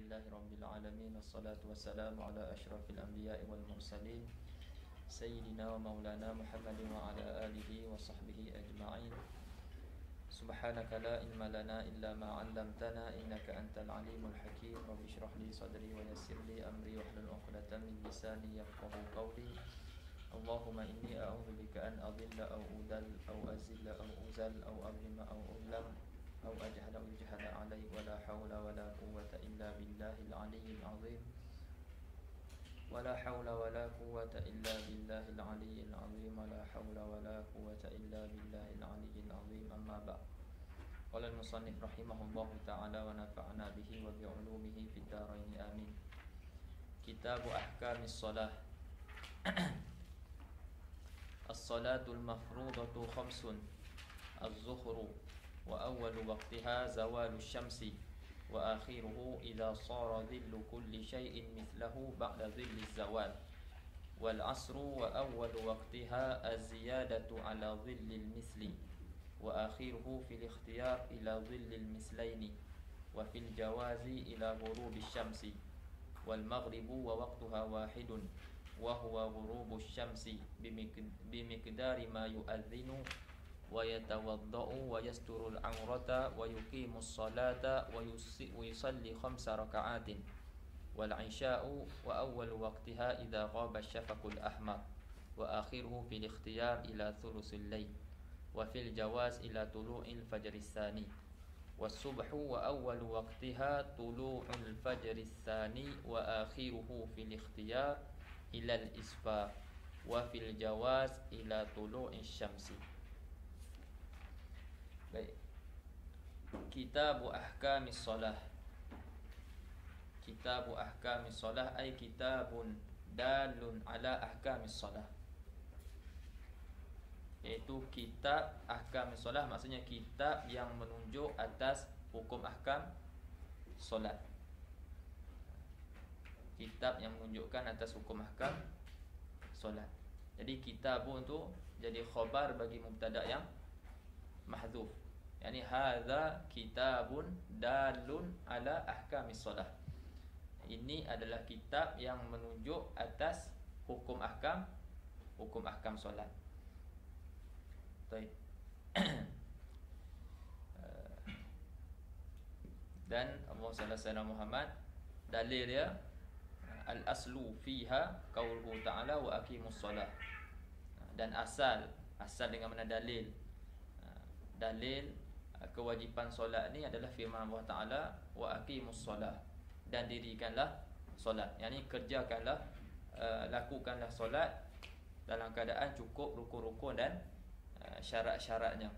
Alhamdulillahi Rabbil Alamin. Wassalatu wassalamu ala ashrafil anbiya'i wal mursalin Sayyidina wa maulana Muhammadin wa ala alihi wa sahbihi ajma'in. Subhanaka la ilma lana illa ma 'allamtana innaka antal alimul hakim. Rabbi shrah li sadri wa yassir li amri wahlul 'uqdatam min lisani yafqahu qawli. Allahumma inni a'udzu bika an adilla aw udal aw azilla aw uzal aw azlima aw uzlam أو أجهل أو يجهل علي ولا حول ولا قوة إلا بالله العلي العظيم ولا حول ولا قوة إلا بالله العلي العظيم ولا حول ولا قوة إلا بالله العلي العظيم أما بعد. قال المصنف رحمه الله تعالى ونفعنا به وبعلومه في الدارين آمين. كتاب أحكام الصلاة. الصلاة المفروضة خمس: الظهر وأول وقتها زوال الشمس وآخره إذا صار ظل كل شيء مثله بعد ظل الزوال، والعصر وأول وقتها الزيادة على ظل المثل وآخره في الاختيار إلى ظل المثلين، وفي الجواز إلى غروب الشمس، والمغرب ووقتها واحد وهو غروب الشمس بمقدار ما يؤذن ويتوضأ ويستر العورة ويقيم الصلاة ويصلي 5 ركعات، والعشاء وأول وقتها إذا غاب الشفق الأحمر وآخره في الاختيار إلى ثلث الليل، وفي الجواز إلى طلوع الفجر الثاني، والصبح وأول وقتها طلوع الفجر الثاني وآخره في الاختيار إلى الإسفار، وفي الجواز إلى طلوع الشمس. Baik. Kitabu ahkamis solah. Kitabu ahkamis solah ay kitabun dalun ala ahkamis solah, iaitu kitab ahkamis solah, maksudnya kitab yang menunjuk atas hukum ahkam solat. Kitab yang menunjukkan atas hukum ahkam solat. Jadi kitabun tu jadi khabar bagi mubtada yang mahdhuf. Yani hadza kitabun dalun ala ahkamis solah. Ini adalah kitab yang menunjuk atas hukum ahkam solat. Baik. Dan Allah sallallahu Muhammad, dalil dia al-aslu fiha qauluhu ta'ala wa aqimus solah. Dan asal dengan mana dalil kewajipan solat ni adalah firman Allah Ta'ala wa aqimus solah, dan dirikanlah solat, yakni kerjakanlah, lakukanlah solat dalam keadaan cukup rukun-rukun dan syarat-syaratnya.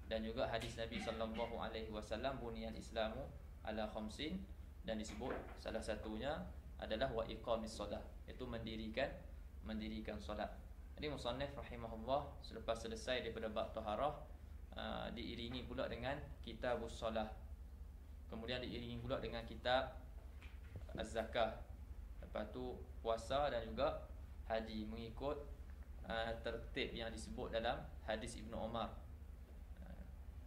Dan juga hadis Nabi sallallahu alaihi wasallam, buniyal islamu ala khamsin, dan disebut salah satunya adalah wa iqamis solah, iaitu mendirikan solat. Jadi musannif rahimahullah selepas selesai daripada bab taharah, diiringi pula dengan kitabus solah, kemudian diiringi pula dengan kitab az-zakah, lepas tu puasa dan juga haji, mengikut tertib yang disebut dalam hadis Ibnu Umar,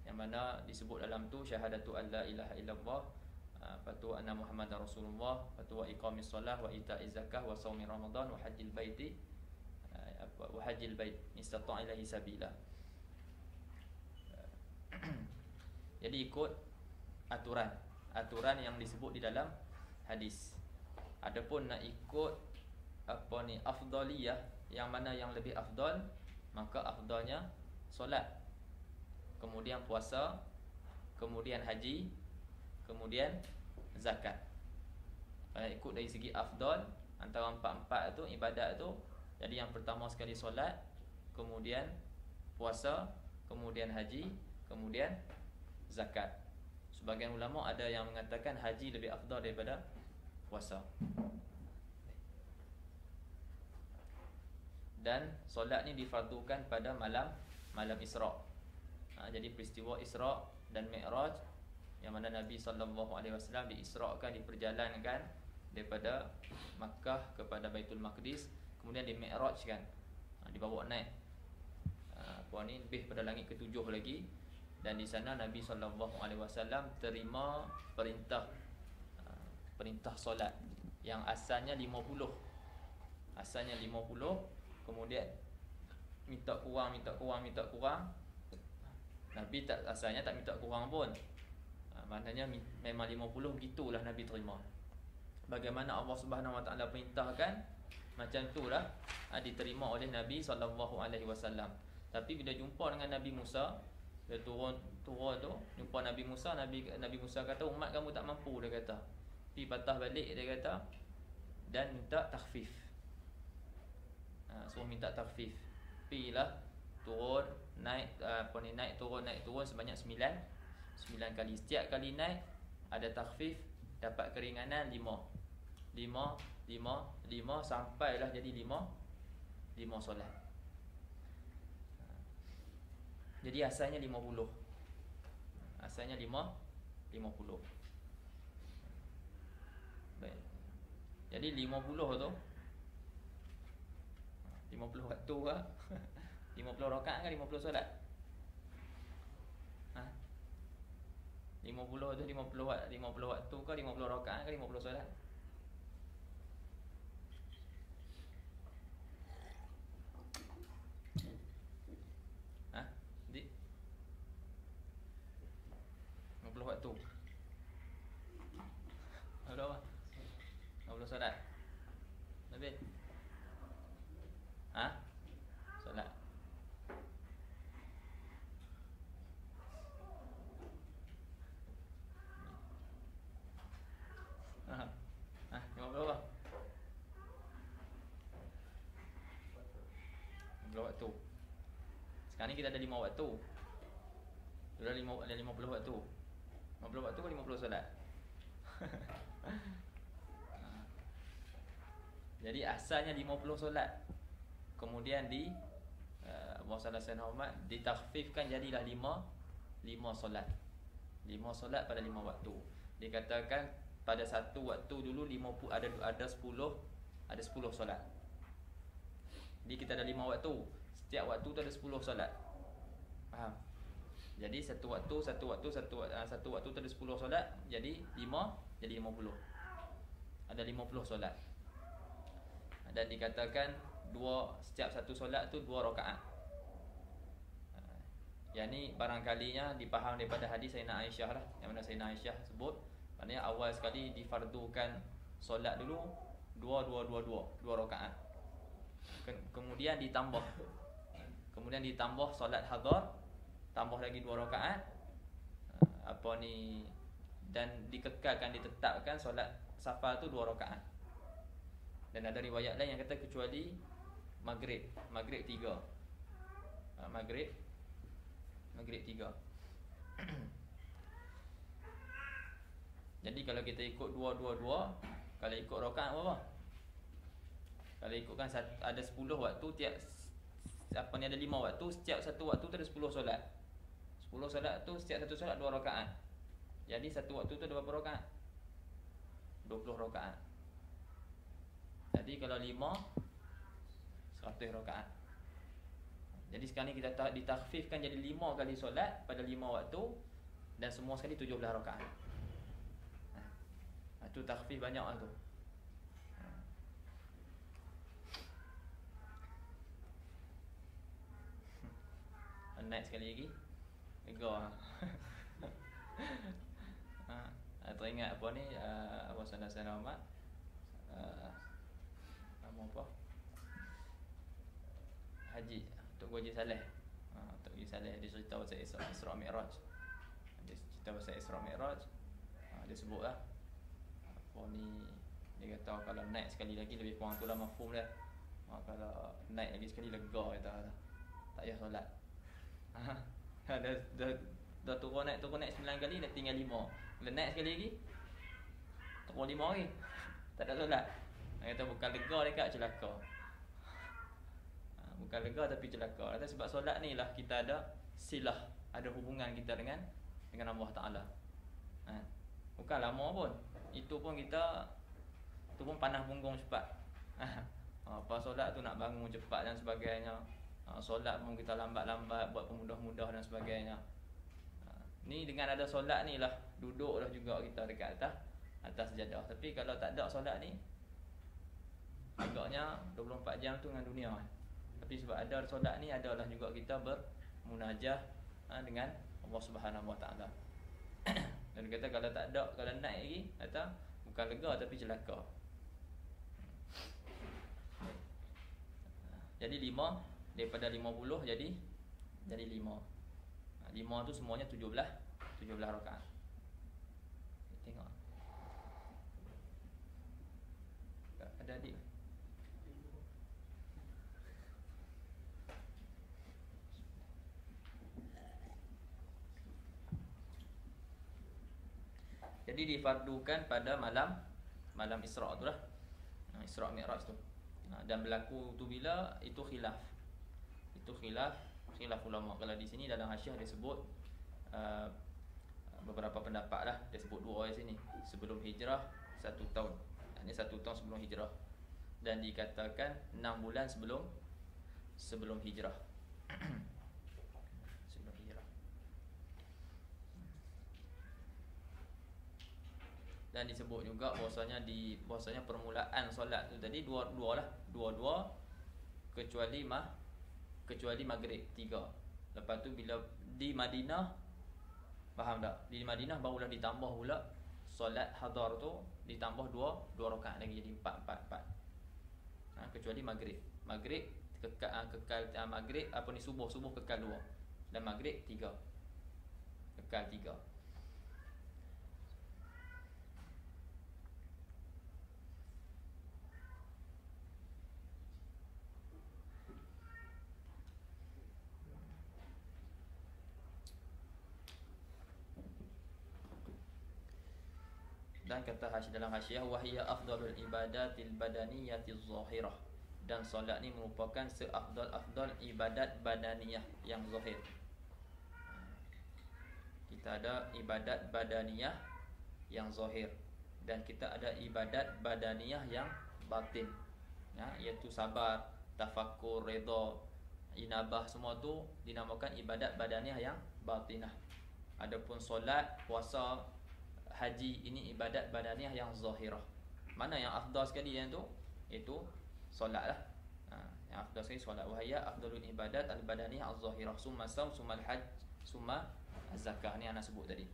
yang mana disebut dalam tu syahadatu alla ilaha illallah, lepas tu anna Muhammadar Rasulullah, lepas tu wa iqamis solah wa ita'iz zakah wa shaumi ramadan wa hajjil baiti wa hajjil bait istata'a ilaihi sabila. Jadi ikut aturan yang disebut di dalam hadis. Adapun nak ikut afdaliyah, yang mana yang lebih afdal, maka afdalnya solat, kemudian puasa, kemudian haji, kemudian zakat. Kalau ikut dari segi afdal antara empat-empat tu ibadat tu, jadi yang pertama sekali solat, kemudian puasa, kemudian haji, kemudian zakat. Sebagian ulama ada yang mengatakan haji lebih afdal daripada puasa. Dan solat ni difardukan pada malam Isra'. Jadi peristiwa Isra' dan Mi'raj, yang mana Nabi sallallahu alaihi wasallam diisra'kan, diperjalankan daripada Makkah kepada Baitul Maqdis, kemudian di-mi'rajkan, dibawa naik lebih pada langit ketujuh lagi. Dan di sana Nabi sallallahu alaihi wasallam terima perintah perintah solat yang asalnya 50. Asalnya 50, kemudian minta kurang. Nabi tak asalnya tak minta kurang pun. Maknanya memang 50 gitulah Nabi terima. Bagaimana Allah Subhanahu Wa Taala perintahkan, macam itulah diterima oleh Nabi sallallahu alaihi wasallam. Tapi bila jumpa dengan Nabi Musa, dia turun tu jumpa Nabi Musa, Nabi Musa kata, umat kamu tak mampu, dia kata. Pi patah balik, dia kata, dan minta takhfif. Suruh minta takhfif. Pi lah turun naik naik turun sebanyak 9 kali. Setiap kali naik ada takhfif, dapat keringanan 5 sampailah jadi 5 solat. Jadi asalnya 50. Asalnya 50. Baik. Jadi 50 tu 50 waktu ke 50 rakaat ke 50 solat? 50 tu 50 waktu ke 50 rakaat ke 50 solat? Di 50 waktu. Berapa? 50 solat. Lebih? Solat. Berapa? 50 waktu. Sekarang ni kita ada 5 waktu. Sudah ada 50 waktu. 50 waktu ke 50 solat? Jadi asalnya 50 solat. Kemudian Muhammad sallallahu alaihi wasallam ditakhfifkan jadilah 5 solat. 5 solat pada 5 waktu. Dikatakan pada satu waktu dulu 50 ada 10 solat. Jadi kita ada 5 waktu. Setiap waktu tu ada 10 solat. Faham? Jadi satu waktu tu ada 10 solat, jadi 5 jadi 50. Ada 50 solat. Dan dikatakan setiap satu solat tu 2 rakaat. Yang ni barangkalinya dipaham daripada hadis Sayyidina Aisyah lah, yang mana Sayyidina Aisyah sebut, maknanya awal sekali difardukan solat dulu 2 rakaat. Kemudian ditambah solat hadar, tambah lagi 2 rakaat. Dan ditetapkan solat safar tu 2 rakaat. Dan ada riwayat lain yang kata kecuali Maghrib 3. Maghrib 3. Jadi kalau kita ikut 2, kalau ikut rakaat berapa? Kalau ikutkan ada 10 waktu, ada 5 waktu, setiap satu waktu tu ada 10 solat. 10 solat tu setiap satu solat 2 rakaat. Jadi satu waktu tu ada berapa rakaat? 20 rakaat. Jadi kalau 5 100 rakaat. Jadi sekarang ni kita ditakhfifkan jadi 5 kali solat pada 5 waktu, dan semua sekali 17 rakaat. Itu takhfif banyak lah tu. Naik sekali lagi lega. Teringat apa ni, apa sana Ahmad, nama apa, Haji Tok Haji Saleh. Tok Haji Saleh dia cerita pasal Isra Mi'raj. Dia cerita pasal Isra Mi'raj. Dia sebut lah apa ni, dia kata kalau naik sekali lagi lebih kurang tu lah mafhum dia. Kalau naik lagi sekali lega, kata tak payah solat. Dah turun naik 9 kali, dah tinggal 5. Bila naik sekali lagi turun 5 lagi, tak ada solat. Dia kata bukan lega dekat celaka. Bukan lega tapi celaka. Kata sebab solat ni lah kita ada silah, ada hubungan kita dengan Allah Ta'ala. Bukan lama pun. Itu pun panah punggung cepat. Apa solat tu nak bangun cepat dan sebagainya. Solat pun kita lambat-lambat, buat pemudah-mudah dan sebagainya. Ni dengan ada solat ni lah, duduklah juga kita dekat atas sejadah. Tapi kalau tak ada solat ni, agaknya 24 jam tu dengan dunia. Tapi sebab ada solat ni, adalah juga kita bermunajah dengan Allah Subhanahu Wa Taala. Dan kata kalau tak ada, kalau naik lagi, kata bukan lega tapi celaka. Jadi 5 daripada 50 jadi 5. 5 tu semuanya 17 rakaat. Tengok. Ada adik. Jadi difardukan pada malam Isra' tu lah. Isra' Mi'raj tu. Dan berlaku tu bila? Itu khilaf. Khilaf ulama. Kalau di sini dalam Hasyiah dia sebut beberapa pendapat lah. Dia sebut 2 di sini. Sebelum hijrah 1 tahun. Ini 1 tahun sebelum hijrah. Dan dikatakan 6 bulan sebelum hijrah. Sebelum hijrah. Dan disebut juga bahwasanya permulaan solat tu tadi dua lah. Dua kecuali maghrib 3. Lepas tu bila di Madinah, faham tak? Di Madinah barulah ditambah pula solat hadar tu, ditambah 2 rakaat lagi jadi 4. Kecuali maghrib kekal maghrib subuh kekal 2 dan maghrib 3 kekal 3. Dan kata dalam Hasyiah, wahiyya afdalul ibadatil badaniyatiz zahirah, dan solat ni merupakan seafdal ibadat badaniyah yang zahir. Kita ada ibadat badaniyah yang zahir dan kita ada ibadat badaniyah yang batin, iaitu sabar, tafakkur, redha, inabah, semua tu dinamakan ibadat badaniyah yang batinah. Adapun solat, puasa, haji, ini ibadat badaniyah yang zahirah. Mana yang afdal sekali yang tu? Itu solat lah. Yang afdal sekali solat. Wahaya afdalul ibadat al-badaniyah al-zahirah. Summa saum, summa al-hajj, summa az-zakah. Ni anak sebut tadi.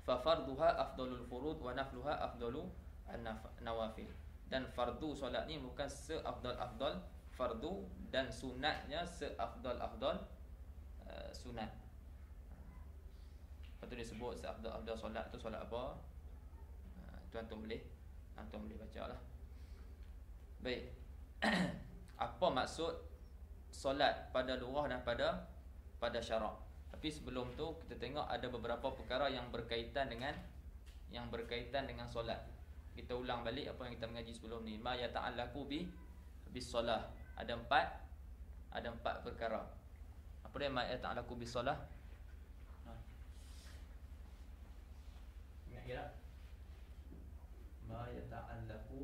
Fa farduha afdalul furud wa nafluha afdalu an-nawafil. Dan fardu solat ni bukan seafdal-afdal fardu, dan sunatnya seafdal-afdal sunat. Lepas tu dia sebut seafdal solat tu solat apa? Itu antum boleh baca lah. Baik. Apa maksud solat pada lughah dan pada syarak? Tapi sebelum tu kita tengok ada beberapa perkara yang berkaitan dengan solat. Kita ulang balik apa yang kita mengaji sebelum ni. Ma yata'allaqu bis solah. Ada 4 perkara. Apa dia ma yata'allaqu bis solah? Ingat tak? Ma yata'allaqu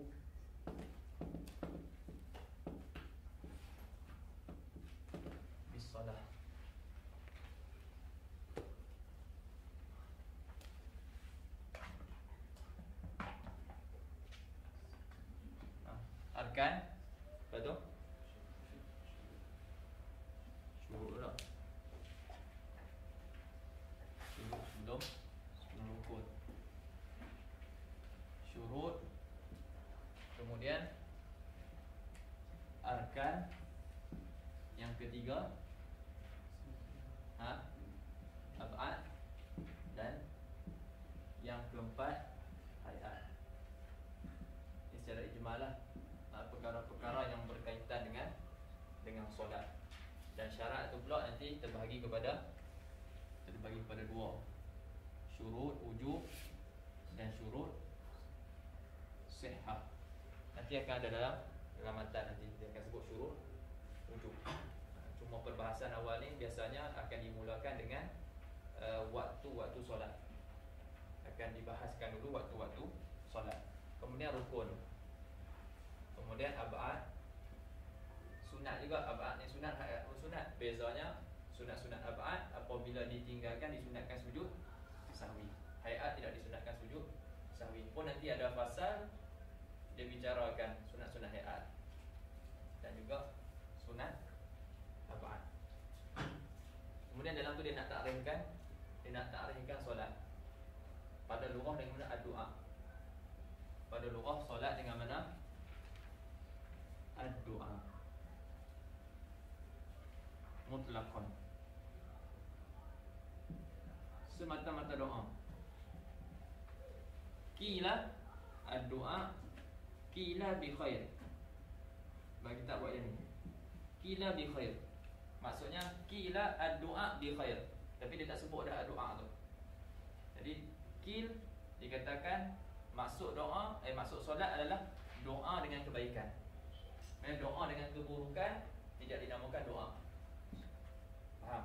bis solah. Arkan. Apa tu? Syurut lah. Syurut sebelum rukun. Syurut. Kemudian arkan. Yang ketiga ab'ad. Dan yang keempat hayat. Ini secara ijmal lah, perkara-perkara yang berkaitan dengan solat. Dan syarat itu pula nanti terbahagi kepada 2. Syurut wujub dan syurut sihah. Nanti akan ada dalam matan, nanti dia akan sebut syurut wujub. Cuma perbahasan awal ni biasanya akan dimulakan dengan waktu-waktu solat. Akan dibahaskan dulu waktu-waktu solat. Kemudian rukun. Kemudian ab'ad. Sunat juga, ab'ad ni sunat, hayat pun sunat. Bezanya sunat-sunat ab'ad apabila ditinggalkan disunatkan sujud sahwi. Hayat dia nak ta'rifkan solat. Pada lughah dengan mana ad-du'a. Pada lughah solat dengan mana ad-du'a mutlaqan, semata-mata doa. Qila ad-du'a qila bi khair. Bagi tak buat yang ni. Qila bi khair. Maksudnya qila ad-du'a bi khair. Tapi dia tak sebut dah ad-du'a tu. Jadi qil dikatakan maksud doa, maksud solat adalah doa dengan kebaikan. Maksudnya doa dengan keburukan tidak dinamakan doa. Faham?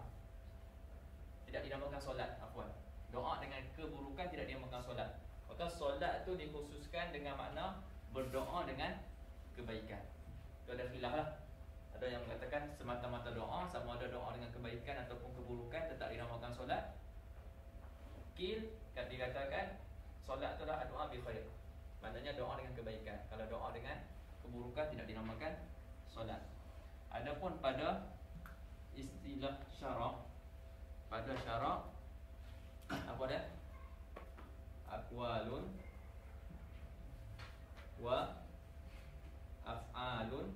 Tidak dinamakan solat, afwan. Doa dengan keburukan tidak dinamakan solat. Maka solat tu dikhususkan dengan makna berdoa dengan kebaikan. Itu ada khilaf lah. Ada yang mengatakan semata-mata doa, sama ada doa dengan kebaikan ataupun keburukan tetap dinamakan solat. Qil kan dikatakan solat tu adalah doa bi khair. Maknanya doa dengan kebaikan. Kalau doa dengan keburukan tidak dinamakan solat. Adapun pada istilah syarak, pada syarak apa dia? Aqwalun wa af'alun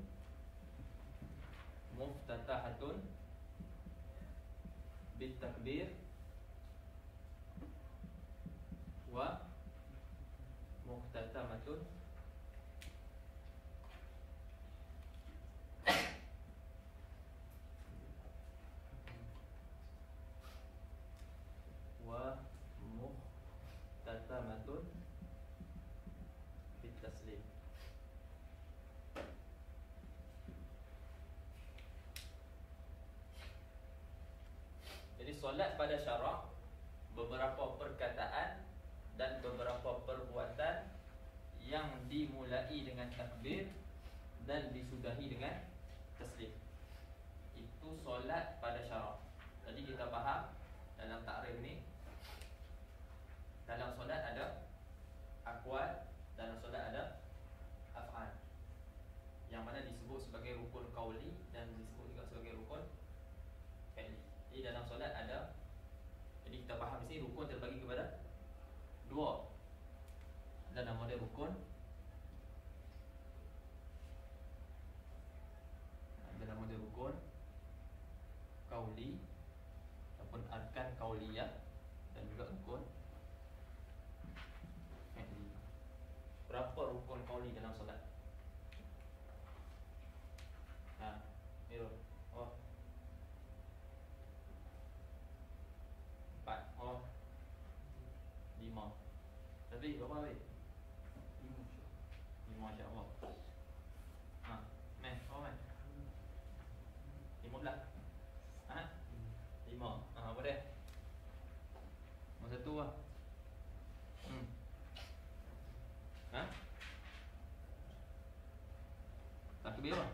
muftatahatun bit takbir wa muhtatamatun wa muhtatamatun bit taslim. Jadi solat pada syarak beberapa perkataan dan beberapa perbuatan yang dimulai dengan takbir dan disudahi dengan taslim. Itu solat pada syarak. Jadi kita faham dalam takrif ni, dalam solat ada aqwal, dalam solat ada af'al, yang mana disebut sebagai rukun qauli dan disebut juga sebagai rukun fi'li. Jadi dalam solat ada, jadi kita faham di sini rukun terbagi kepada dua. Ada nama dia rukun, ada nama dia rukun qauli ataupun arkan qauliyah, dan juga rukun fi'li. Berapa rukun qauli dalam solat? Mirul. Oh. 4. Oh. 5. Tapi berapa habis? 5 insya-Allah. Meh, oh meh. 15. 5. Apa dia? Nombor 1 lah. Takbir lah.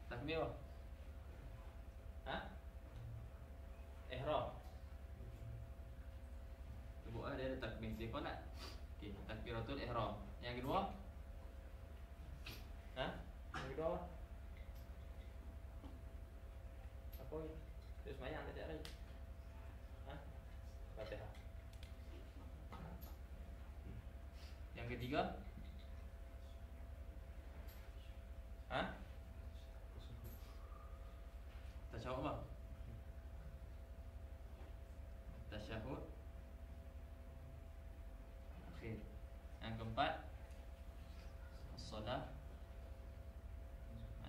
Takbir lah. Ihram. Sebut dia ada takbir. Siapa nak? Okey, takbiratul ihram. Yang kedua? Yang kedua apa? Apa lagi? Terus semayang tak ada lagi. Fatihah. Yang ketiga? Tasyahud apa? Tasyahud akhir. Yang keempat, as-salah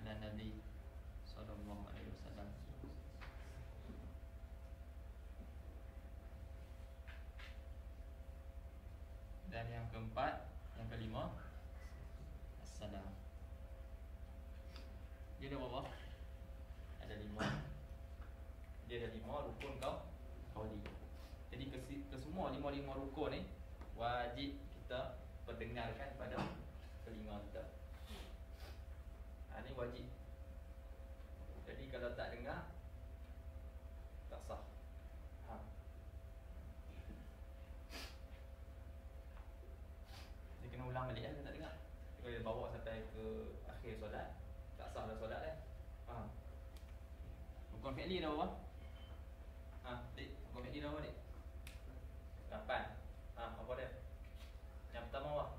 ala Nabi sallallahu alaihi wasallam. Dan yang keempat, yang kelima, as-salam. Dia ada berapa? Ada 5. Dia ada 5 rukun qauli. Jadi kesemua 5 rukun ni wajib kita perdengarkan pada telinga kita. Ni wajib. Jadi kalau tak dengar, tak sah. Dia kena ulang balik lah, tak dengar. Kalau dia bawa sampai ke akhir solat, tak sah dah solat kan. Faham? Rukun fi'li dah berapa? Dik, rukun fi'li dah berapa, Dik? 8. Apa dia? Yang pertama apa?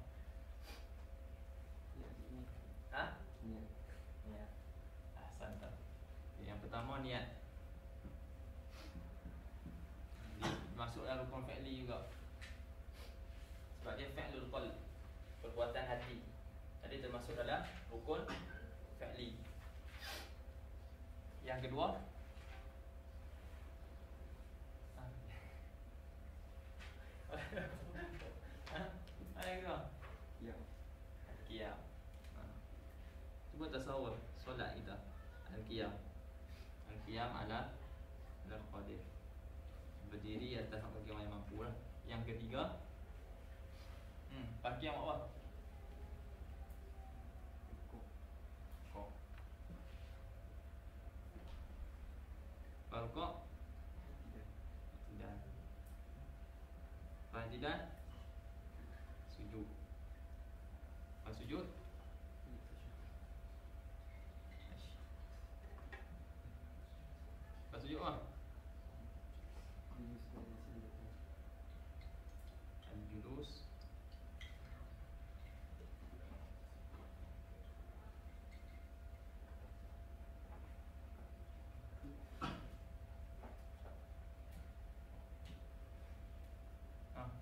Niat. Santai. Yang pertama niat. Masuklah rukun fi'li juga. Sebab dia fi'lul qalb, perbuatan hati. Jadi termasuk dalam rukun fi'li. Yang kedua, yang kedua, qiyam. Cuba tasawwur solat kita. Al-qiyam. Al-qiyam ala al-qadir. Berdiri atas hak bagi orang yang mampu lah. Yang ketiga, qiyam apa? Rukuk. Tidak. Tidak. Sujud. Sujud. Sujud apa? Al-julus.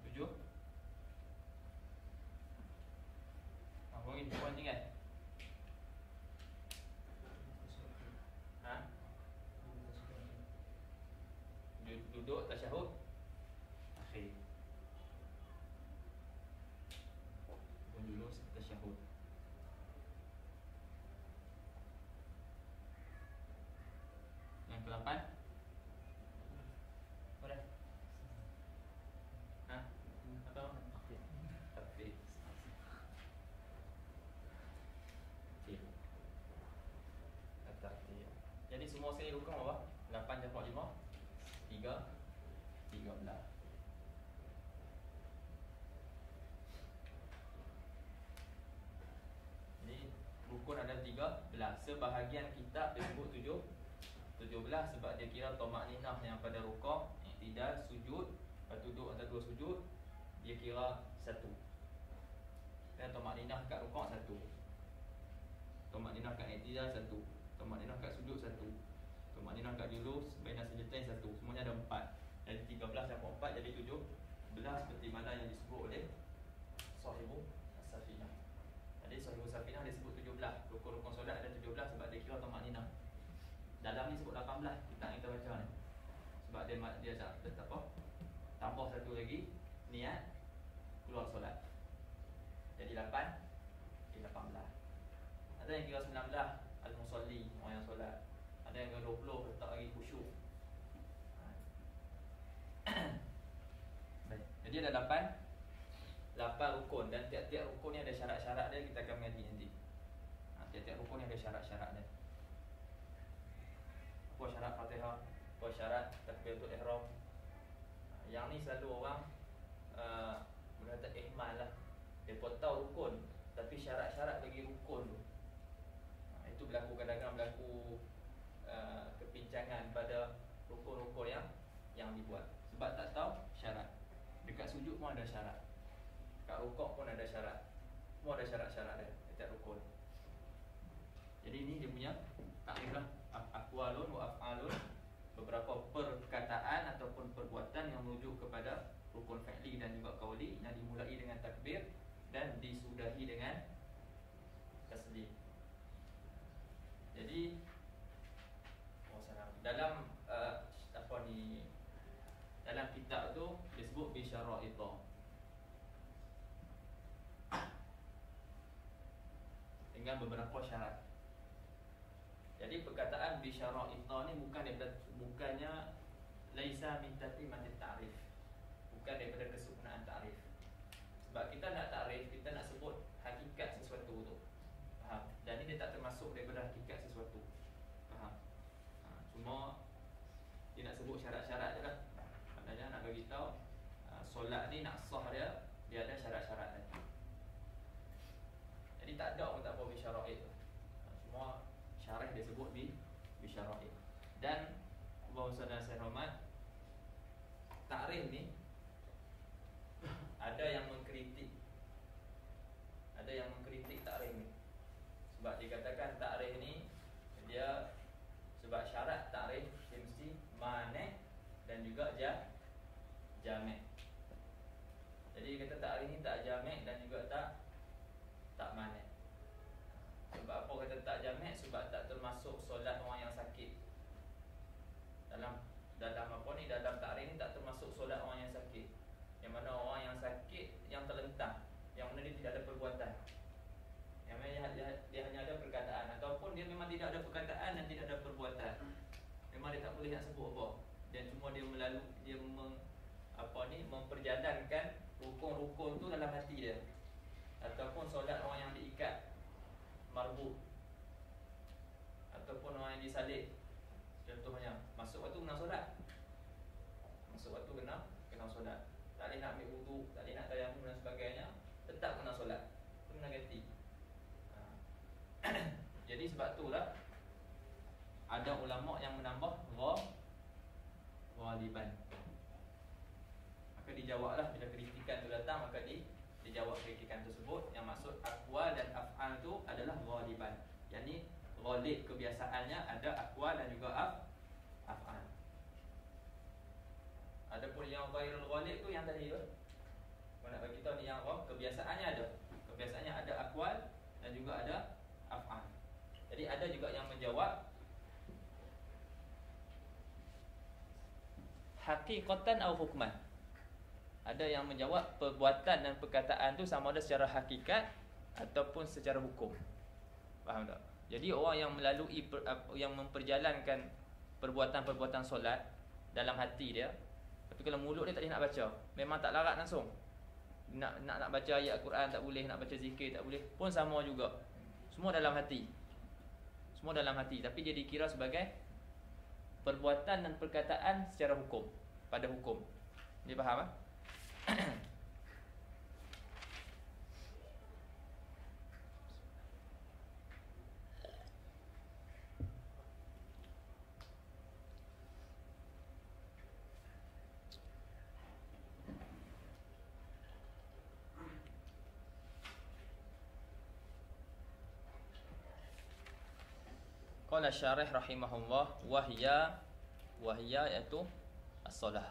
Tujuh. Apa lagi? Puan tinggal. Duduk tasyahud akhir. Julus tasyahud. Yang ke-8. Boleh? Atau takbir. Takbir. Jadi semua sekali rukun apa? 8 + 5 13. Jadi rukun ada 13. Sebahagian kitab disebut 17 sebab dia kira tamakninah yang pada rukuk, i'tidal, sujud, duduk antara dua sujud, dia kira satu. Dan tamakninah kat rukuk satu. Tamakninah kat i'tidal satu. Tamakninah kat sujud satu. Tamakninah kat julus baina sajdatain satu. Semuanya ada 4. Jadi 13 dan 4 jadi 17 seperti mana yang disebut oleh Sahibu As-Safinah. Jadi Sahibu As-Safinah disebut 17. Rukun-rukun solat ada 17 sebab dia kira tamakninah. Dalam ni sebut 18 kita baca ni. Sebab dia tak apa? Tambah satu lagi niat keluar solat. Jadi 8 jadi 18. Ada yang kira 19 al-musalli, orang yang solat. Ada yang kira 20 letak lagi khusyuk. Baik. Jadi ada 8 rukun dan tiap-tiap rukun ni ada syarat-syarat dia, kita akan mengaji nanti. Tiap-tiap rukun ni ada syarat-syarat dia. Apa syarat Fatihah, apa syarat takbiratul ihram. Yang ni selalu orang berkata ihmal lah. Dia pun tahu rukun tapi syarat-syarat bagi rukun tu. Itu berlaku kadang-kadang berlaku kepincangan pada rukun-rukun yang dibuat sebab tak tahu syarat. Dekat sujud pun ada syarat. Dekat rukuk pun ada syarat. Semua ada syarat-syarat dia setiap rukun. Jadi ini dia punya takrif lah. Aqwalun wa af'alun, beberapa perkataan ataupun perbuatan yang merujuk kepada rukun fi'li dan juga qauli yang dimulai dengan takbir dan disudahi dengan taslim. Jadi dalam dalam kitab tu disebut bi syara'ita, dengan beberapa syarat. Jadi perkataan bi syara'ita ni bukannya laisa min tatimatit ta'rif, bukan daripada kesempurnaan ta'rif. Sebab kita nak ta'rif, kita nak sebut hakikat sesuatu tu. Faham? Dan ini dia tak termasuk daripada hakikat sesuatu. Faham? Cuma dia nak sebut syarat-syarat je lah. Maknanya nak bagi tahu solat ni nak sah dia ada syarat-syarat dia. Jadi tak ada pun tak apa bi syara'it. Semua syarah dia sebut bi syara'it. Dan dan juga jamek. Jadi kita tak hari ni tak jamek dan juga tak manik. Sebab apa kata tak jamek? Sebab tak termasuk solat orang yang sakit. Dalam apa ni, dalam takrif ni tak termasuk solat orang yang sakit. Yang mana orang yang sakit yang terlentang, yang mana dia tidak ada perbuatan, yang mana dia hanya ada perkataan, ataupun dia memang tidak ada perkataan dan tidak ada perbuatan. Memang dia tak boleh nak sebut apa. Dan cuma dia memperjalankan rukun-rukun tu dalam hati dia. Ataupun solat orang yang diikat marbut, ataupun orang yang disalib. Contohnya, masuk waktu kena solat. Masuk waktu kena solat. Tak boleh nak ambil wudu, tak boleh nak tayamum dan sebagainya, tetap kena solat. Itu kena ganti. Jadi sebab itulah ada ulama yang menambah ghaliban. Maka dijawablah bila kritikan tu datang, maka dijawab kritikan tersebut. Yang maksud aqwal dan af'al tu adalah ghaliban. Yani ghalib kebiasaannya ada aqwal dan juga af'al. Adapun yang ghairul ghalib tu yang tadi tu, mana bagi tahu ni yang kebiasaannya ada. Kebiasaannya ada aqwal dan juga ada af'al. Jadi ada juga yang menjawab haqiqatan atau hukman. Ada yang menjawab perbuatan dan perkataan tu sama ada secara hakikat ataupun secara hukum. Faham tak? Jadi orang yang melalui yang memperjalankan perbuatan-perbuatan solat dalam hati dia, tapi kalau mulut dia tak boleh nak baca, memang tak larat langsung. Nak baca ayat Quran tak boleh, nak baca zikir tak boleh, pun sama juga. Semua dalam hati. Semua dalam hati, tapi dia dikira sebagai perbuatan dan perkataan secara hukum, pada hukum. Dia faham ah? Qala syarih rahimahullah wahya iaitu as-salah.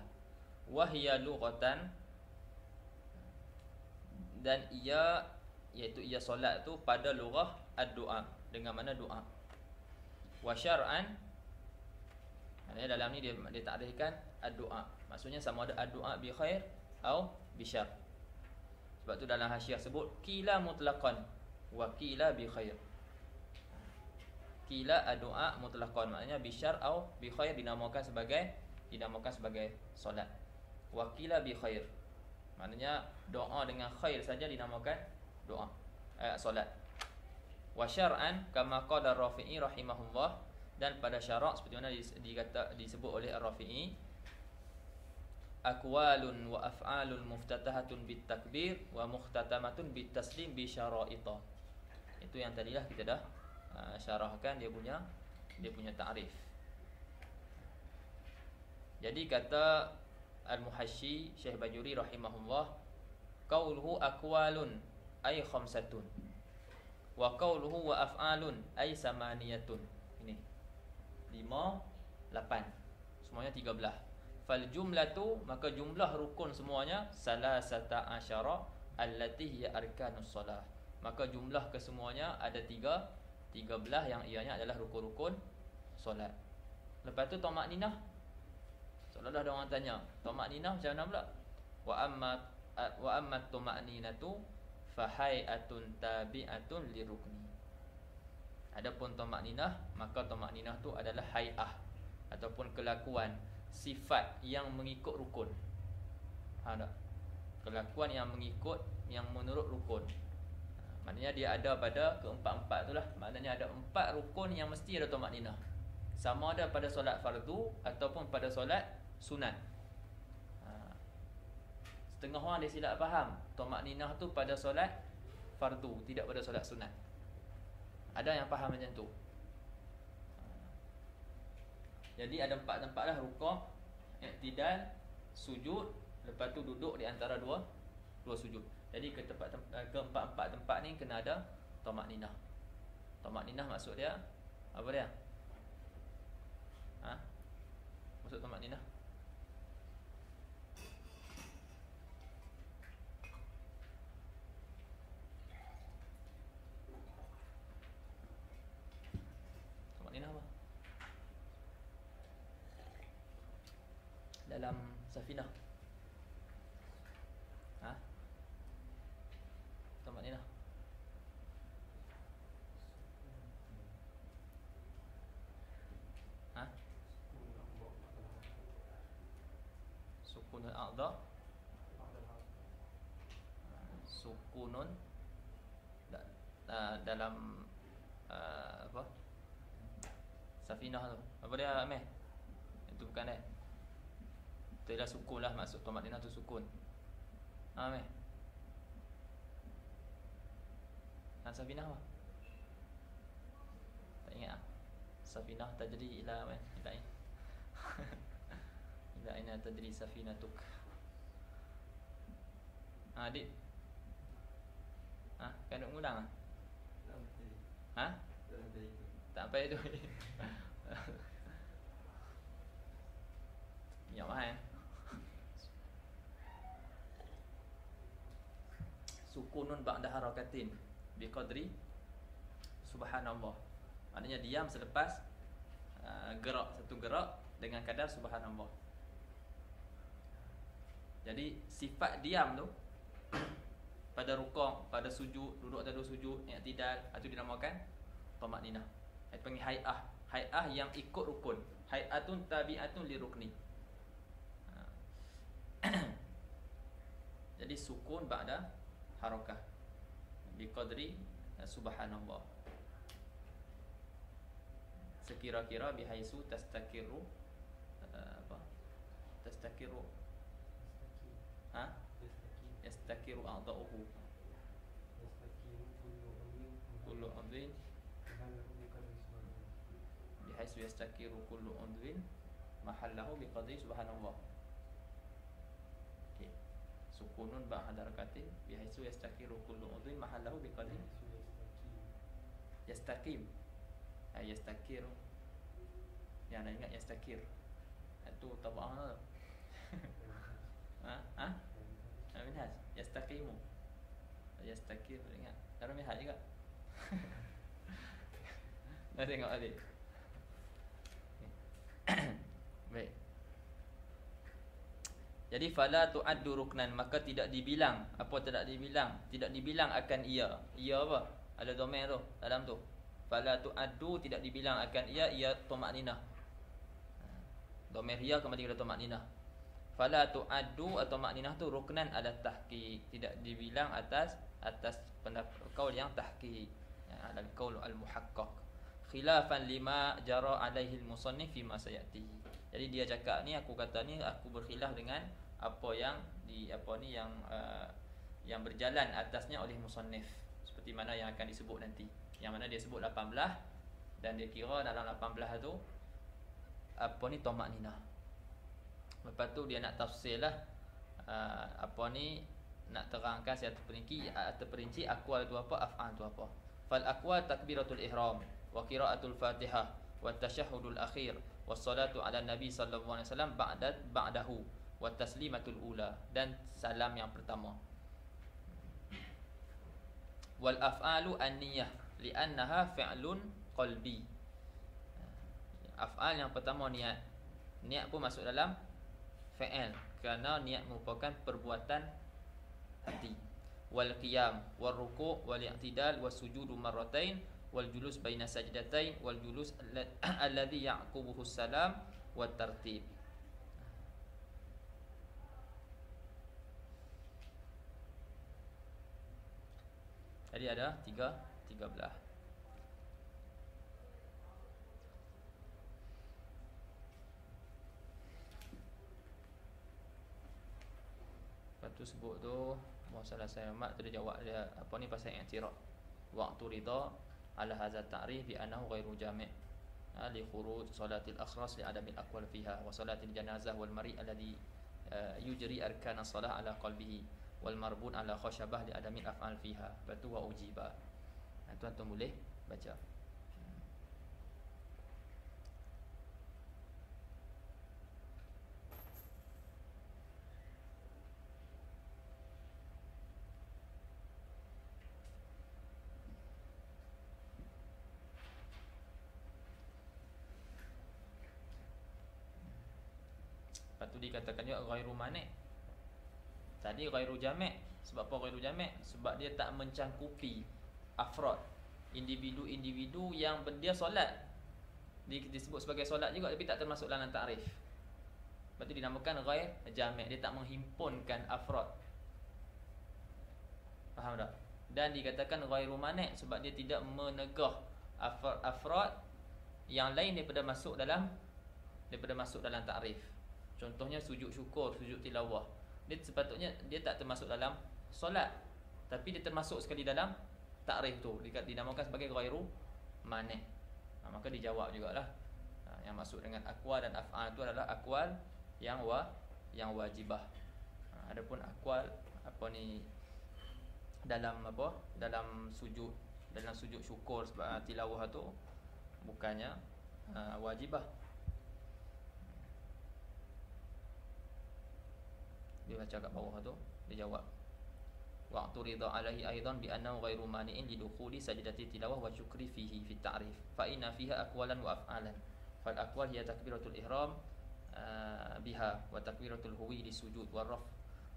Wahya lughatan, dan ia iaitu ia solat tu pada lughah ad-du'a, dengan mana doa. Wa syar'an, maknanya dalam ni dia takrifkan ad-du'a. Maksudnya sama ada ad-du'a bi khair atau bi syarr. Sebab tu dalam hasyiah sebut qila mutlaqan wa qila bi khair. Qila ad-du'a mutlaqan, maknanya bi syarr atau bi khair dinamakan sebagai solat. Wa qila bi khair, maknanya doa dengan khair saja dinamakan doa, solat. Wa syar'an kama qala Ar-Rafi'i rahimahullah, dan pada syarak seperti mana disebut oleh Ar-Rafi'i, aqwalun wa af'alun muftatahatun bit takbir wa mukhtatamatun bit taslim bi syara'ita. Itu yang tadilah kita dah syarahkan dia punya ta'rif. Jadi kata Al-Muhasyi Syekh Bajuri rahimahullah, qauluhu aqwalun ay khamsatun wa qauluhu wa af'alun ay samaniyatun. Ini 5 8, semuanya 13. Fal jumlatu, maka jumlah rukun semuanya salasata asyara allati hiya arkanus solah. Maka jumlah kesemuanya ada 13 yang ianya adalah rukun-rukun solat. Lepas tu tamakninah. Seolah-olah ada orang tanya, tamakninah macam mana pula? Wa amma tamakninatu fa hay'atun tabi'atun lirukni. Adapun tamakninah, maka tamakninah tu adalah hay'ah ataupun kelakuan, sifat yang mengikut rukun. Faham tak? Kelakuan yang mengikut, yang menurut rukun. Maknanya dia ada pada keempat-empat itulah. Maknanya ada 4 rukun yang mesti ada tamakninah. Sama ada pada solat fardu ataupun pada solat sunat. Setengah orang dia silap faham tamakninah tu pada solat fardu, tidak pada solat sunat. Ada yang faham macam tu. Jadi ada 4 tempat lah: rukuk, i'tidal, sujud, lepas tu duduk di antara dua sujud. Jadi keempat-empat tempat ni kena ada tamakninah. Tamakninah maksud dia apa dia? Maksud tamakninah dalam safinah? Ha? Tumaninah. Ha? Sukunul a'dha. Sukunun dalam apa? Safinah tu. Apa dia, Ameh? Itu bukan dia. Itu ialah sukun lah, maksud tumaninah tu sukun. Ha, Ameh? Safinah apa? Tak ingat ah. Safinah tajri ila Ameh. Tak ingat. Ila aina tadri safinatuk. Adik. Kan nak ngulang ah? Ha? Tak apa itu. Nhỏ hai. Sukunun ba'da harakatin biqadri subhanallah. Maknanya diam selepas gerak, satu gerak dengan kadar subhanallah. Jadi sifat diam tu pada rukuk, pada sujud, duduk atau sujud, i'tidal, itu dinamakan tumaninah. Itu panggil hai'ah. Hai'ah yang ikut rukun. Hai'atun tabi'atun li rukni. Jadi sukun ba'da harakah biqadri subhanallah. Sekira-kira bihaisu tastakiru apa? Tastakiru. Ha? Yastakiru a'dha'uhu. Kullu udwin bihaisu yastakiru kullu udwin mahallahu biqadri subhanallah. Okey. Sukunun ba'da harakatin bihaisu yastakiru kullu udwin mahallahu biqadri yastaqim. Yastakir. Yang nak ingat yastakir. Itu tabah tu. Ha? Minhaj yastaqimu. Yastakir ingat. Dalam minhaj juga. Dah tengok adik. Baik. Jadi fala tu'addu ruknan, maka tidak dibilang. Apa tidak dibilang? Tidak dibilang akan ia. Ia apa? Ada domain tu dalam tu. Fala tu'addu, tidak dibilang akan ia tumaninah. Domain ia kembali kepada tumaninah. Fala tu'addu atau makninah tu ruknan ala tahqiq, tidak dibilang atas pendapat kaul yang tahqiq, ala al-qaul al-muhaqqaq, khilafan lima jara alaihi al-musannif fi ma sayati. Jadi dia cakap ni, aku kata ni, aku berkhilaf dengan apa yang yang berjalan atasnya oleh musannif, seperti mana yang akan disebut nanti. Yang mana dia sebut 18 dan dia kira dalam 18 tu apa ni tumaninah. Lepas tu dia nak tafsir lah nak terangkan satu perinci aqwal tu apa, af'al tu apa. Fal aqwal takbiratul ihram wa qiraatul fatihah wa tasyahhudul akhir was salatu ala nabi sallallahu alaihi wasallam ba'dahu wa taslimatul ula, dan salam yang pertama. Wal af'alu an-niyah li'annaha fi'lun qalbi. Af'al yang pertama niat. Niat pun masuk dalam fi'il kerana niat merupakan perbuatan hati. Wal qiyam wal ruku' wal i'tidal was sujudu marratain wal julus baina sajdatain wal julus alladhi ya'qubuhu salam wat tartib. Jadi ada 13. Lepas tu sebut tu masalah saya mak tu dia jawab dia apa ni pasal i'tiraf. Waqtu ridha ala hadza ta'rif bi annahu ghairu jami' li khuruj salatil akhras li adamil aqwal fiha wa salatil janazah wal mari' alladhi yujri arkana salah ala qalbihi wal marbun ala khashabah li adamil af'al fiha. Lepas tu wa ujiba. Tuan-tuan boleh baca. Lepas tu dikatakan juga ghairu mani'. Tadi ghairu jami'. Sebab apa ghairu jami'? Sebab dia tak mencangkupi afrad, individu-individu yang dia solat. Disebut sebagai solat juga tapi tak termasuk dalam takrif. Lepas tu dinamakan ghair jami'. Dia tak menghimpunkan afrad. Faham tak? Dan dikatakan ghairu mani' sebab dia tidak menegah afrad yang lain daripada masuk dalam takrif. Contohnya sujud syukur, sujud tilawah. Dia sepatutnya dia tak termasuk dalam solat, tapi dia termasuk sekali dalam takrif tu. Dinamakan sebagai ghairu mani'. Maka dijawab jugalah. Yang maksud dengan aqwal dan af'al tu adalah aqwal yang wajibah. Adapun aqwal dalam sujud syukur sebab tilawah tu bukannya wajibah. Dia baca kat bawah tu, dia jawab waqtu ridha alaihi aidan bi annahu ghairu mani'in lidukhuli sajdati tilawah wa syukri fihi fi ta'rif fa inna fiha aqwalan wa af'alan. Fal aqwal hiya takbiratul ihram biha wa takbiratul huwi li sujud wa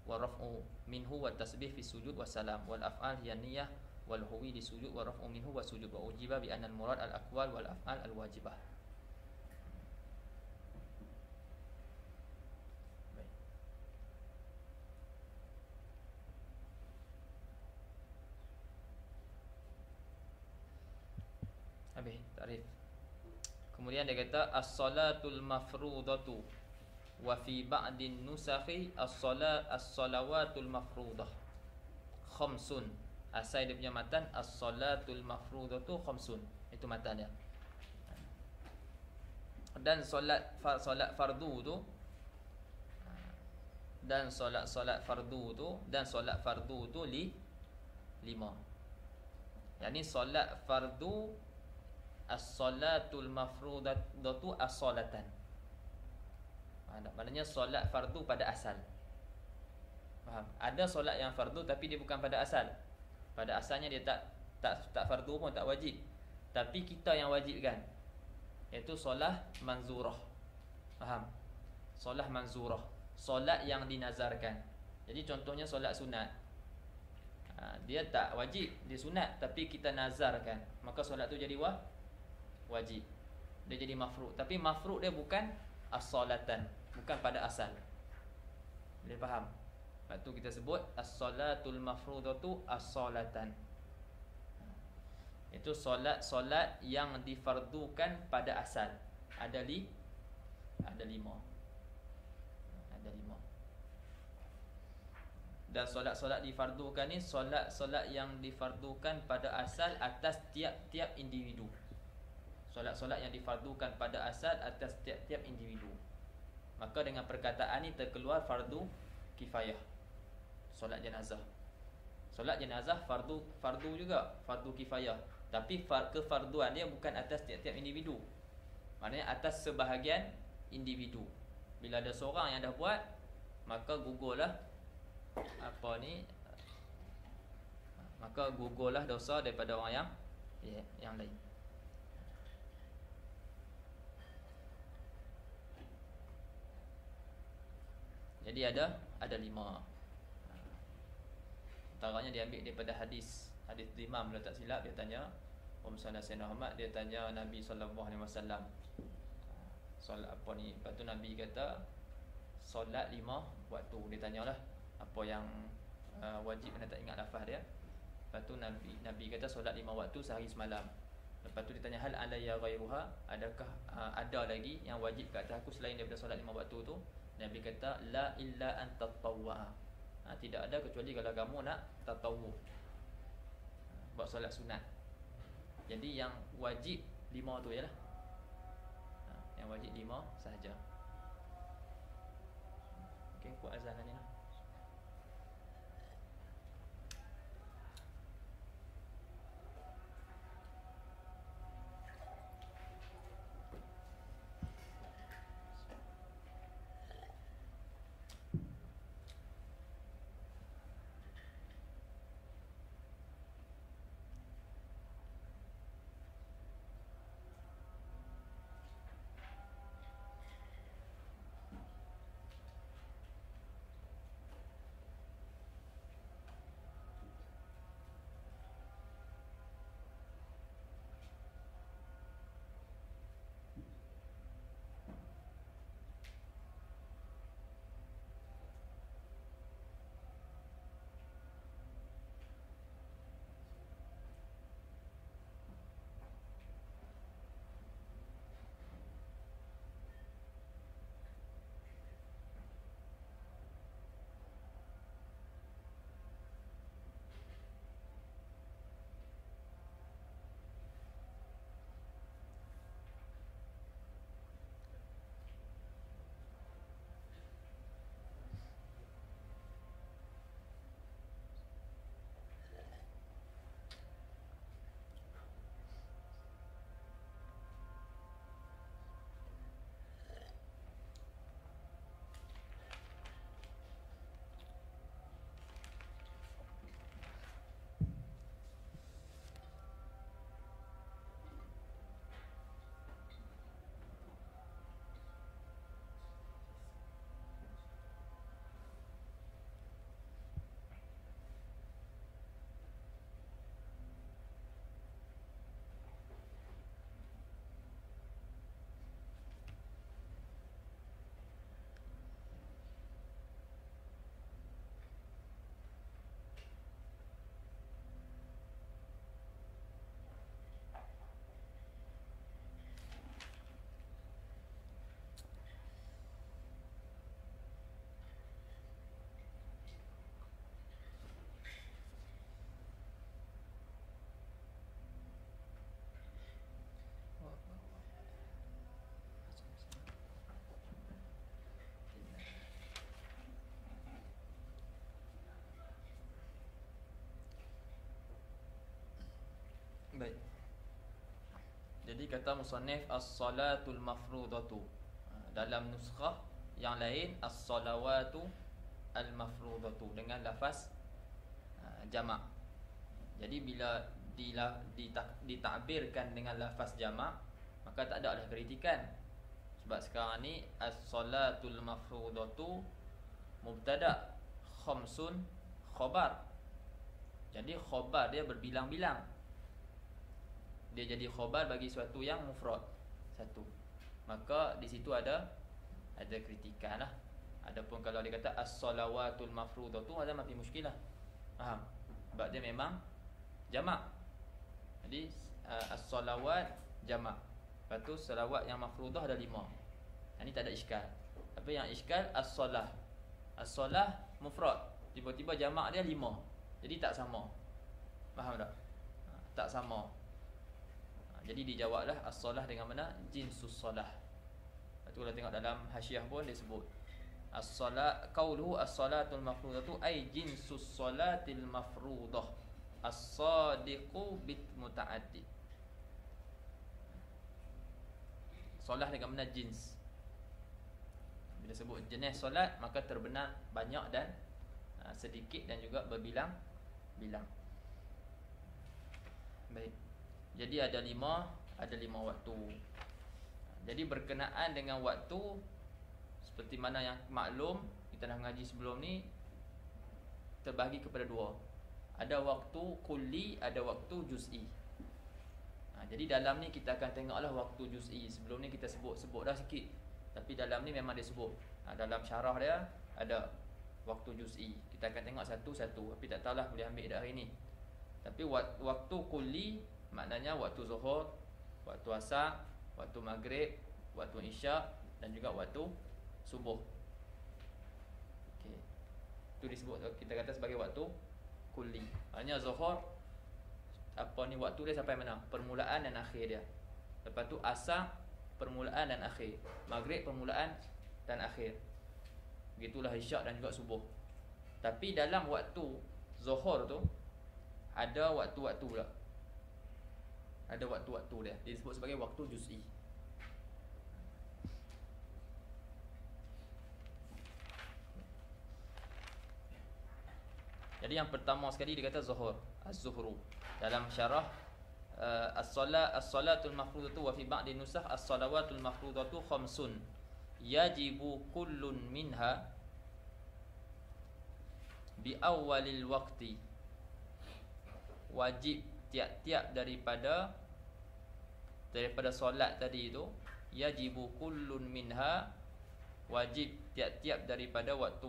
raf'u minhu wa tasbih fi sujud wa salam. Wal af'al hiya niyyah wal huwi li sujud wa raf'u minhu wa sujud. Wa ujiba bi anna al murad al aqwal wal af'al al wajibah. Habis takrif. Kemudian dia kata as-salatul mafrudatu wa fi ba'din nusakhi as-salawatul mafrudah khamsun. Asal dia punya matan as-salatul mafrudatu khamsun. Itu matan dia. Dan solat fardu tu dan solat fardu tu 5. Yani solat fardu as-salatul mafrudatu as-salatan. Maknanya solat fardu pada asal. Faham? Ada solat yang fardu tapi dia bukan pada asal. Pada asalnya dia tak fardu pun, tak wajib. Tapi kita yang wajibkan, iaitu solat manzurah. Faham? Solat manzurah, solat yang dinazarkan. Jadi contohnya solat sunat, dia tak wajib, dia sunat, tapi kita nazarkan, maka solat tu jadi wajib. Dia jadi mafruḍ. Tapi mafruḍ dia bukan as-salatan, bukan pada asal. Boleh faham? Lepas tu kita sebut as-salatul mafruḍatu as-salatan. Itu solat yang difardukan pada asal. Ada 5. Ada 5. Dan solat-solat difardukan ni solat-solat yang difardukan pada asal atas tiap-tiap individu. Solat-solat yang difardukan pada asal atas tiap-tiap individu. Maka dengan perkataan ni terkeluar fardu kifayah. Solat jenazah. Solat jenazah fardu juga, fardu kifayah. Tapi kefarduan dia bukan atas tiap-tiap individu. Maknanya atas sebahagian individu. Bila ada seorang yang dah buat, maka gugurlah dosa daripada orang yang lain. Jadi ada 5. Antaranya diambil daripada hadis Imam, kalau tak silap dia tanya Sayyidina Muhammad, dia tanya Nabi sallallahu alaihi wasallam solat apa ni. Lepas tu Nabi kata solat 5 waktu. Dia tanyalah apa yang wajib, mana tak ingat lafaz dia. Lepas tu Nabi kata solat 5 waktu sehari semalam. Lepas tu dia tanya hal alayya ghairuha, adakah ada lagi yang wajib kat atas aku selain daripada solat 5 waktu tu? Nabi kata la illa an tatawwa. Tidak ada kecuali kalau kamu nak tatawwu, buat solat sunat. Jadi yang wajib 5 tu jelah. Yang wajib 5 sahaja. Okey, buat azan ni lah. Jadi kata musannif as-salatul mafrudatu. Dalam nuskhah yang lain as-salawatu al-mafrudatu dengan lafaz jamak. Jadi bila ditakbirkan dengan lafaz jamak, maka tak ada kritikan. Sebab sekarang ni as-salatul mafrudatu mubtada, khamsun khabar. Jadi khabar dia berbilang-bilang. Dia jadi khabar bagi suatu yang mufrad satu. Maka di situ ada kritikan lah. Adapun kalau dia kata as-salawatul mafrudatu, ada mafi muskilah. Faham? Sebab dia memang jamak. Jadi as-salawat jamak. Lepas tu salawat yang mafrudah ada 5. Ini tak ada iskal. Tapi yang iskal as-salah. As-salah mufrad, tiba-tiba jamak dia 5. Jadi tak sama. Faham tak? Tak sama. Jadi dijawablah as-salah dengan mana? Jinsus salah. Lepas tu kalau tengok dalam hasyiah pun dia sebut as-salat, qauluhu as-salatul mafrudatu ay jinsus salatil mafrudah as-sadiqu bit muta'addid. Solah dengan mana jins. Bila sebut jenis solat, maka terbenar banyak dan sedikit dan juga berbilang-bilang. Baik. Jadi ada 5 waktu. Jadi berkenaan dengan waktu, seperti mana yang maklum kita dah mengaji sebelum ni, terbahagi kepada 2. Ada waktu kulli, ada waktu juz'i. Jadi dalam ni kita akan tengoklah waktu juz'i. Sebelum ni kita sebut dah sikit, tapi dalam ni memang dia sebut. Dalam syarah dia ada waktu juz'i. Kita akan tengok satu-satu, tapi tak tahulah boleh ambil dah hari ni. Tapi waktu kulli maknanya waktu zuhur, waktu asar, waktu maghrib, waktu isyak dan juga waktu subuh. Okey. Itu disebut, kita kata sebagai waktu kulli. Maknanya zuhur waktu dia sampai mana? Permulaan dan akhir dia. Lepas tu asar permulaan dan akhir. Maghrib permulaan dan akhir. Begitulah isyak dan juga subuh. Tapi dalam waktu zuhur tu ada waktu-waktu pula. Ada waktu-waktu dia. Dia disebut sebagai waktu juz'i. Jadi yang pertama sekali dia kata zuhur, az-zuhru. Dalam syarah as-salatul mafrudatu wa fi ba'di nusakh as-salawatul mafrudatu khamsun yajibu kullun minha bi awwalil waqti. Wajib tiap-tiap daripada solat tadi itu, yajibu kullun minha, wajib tiap-tiap daripada waktu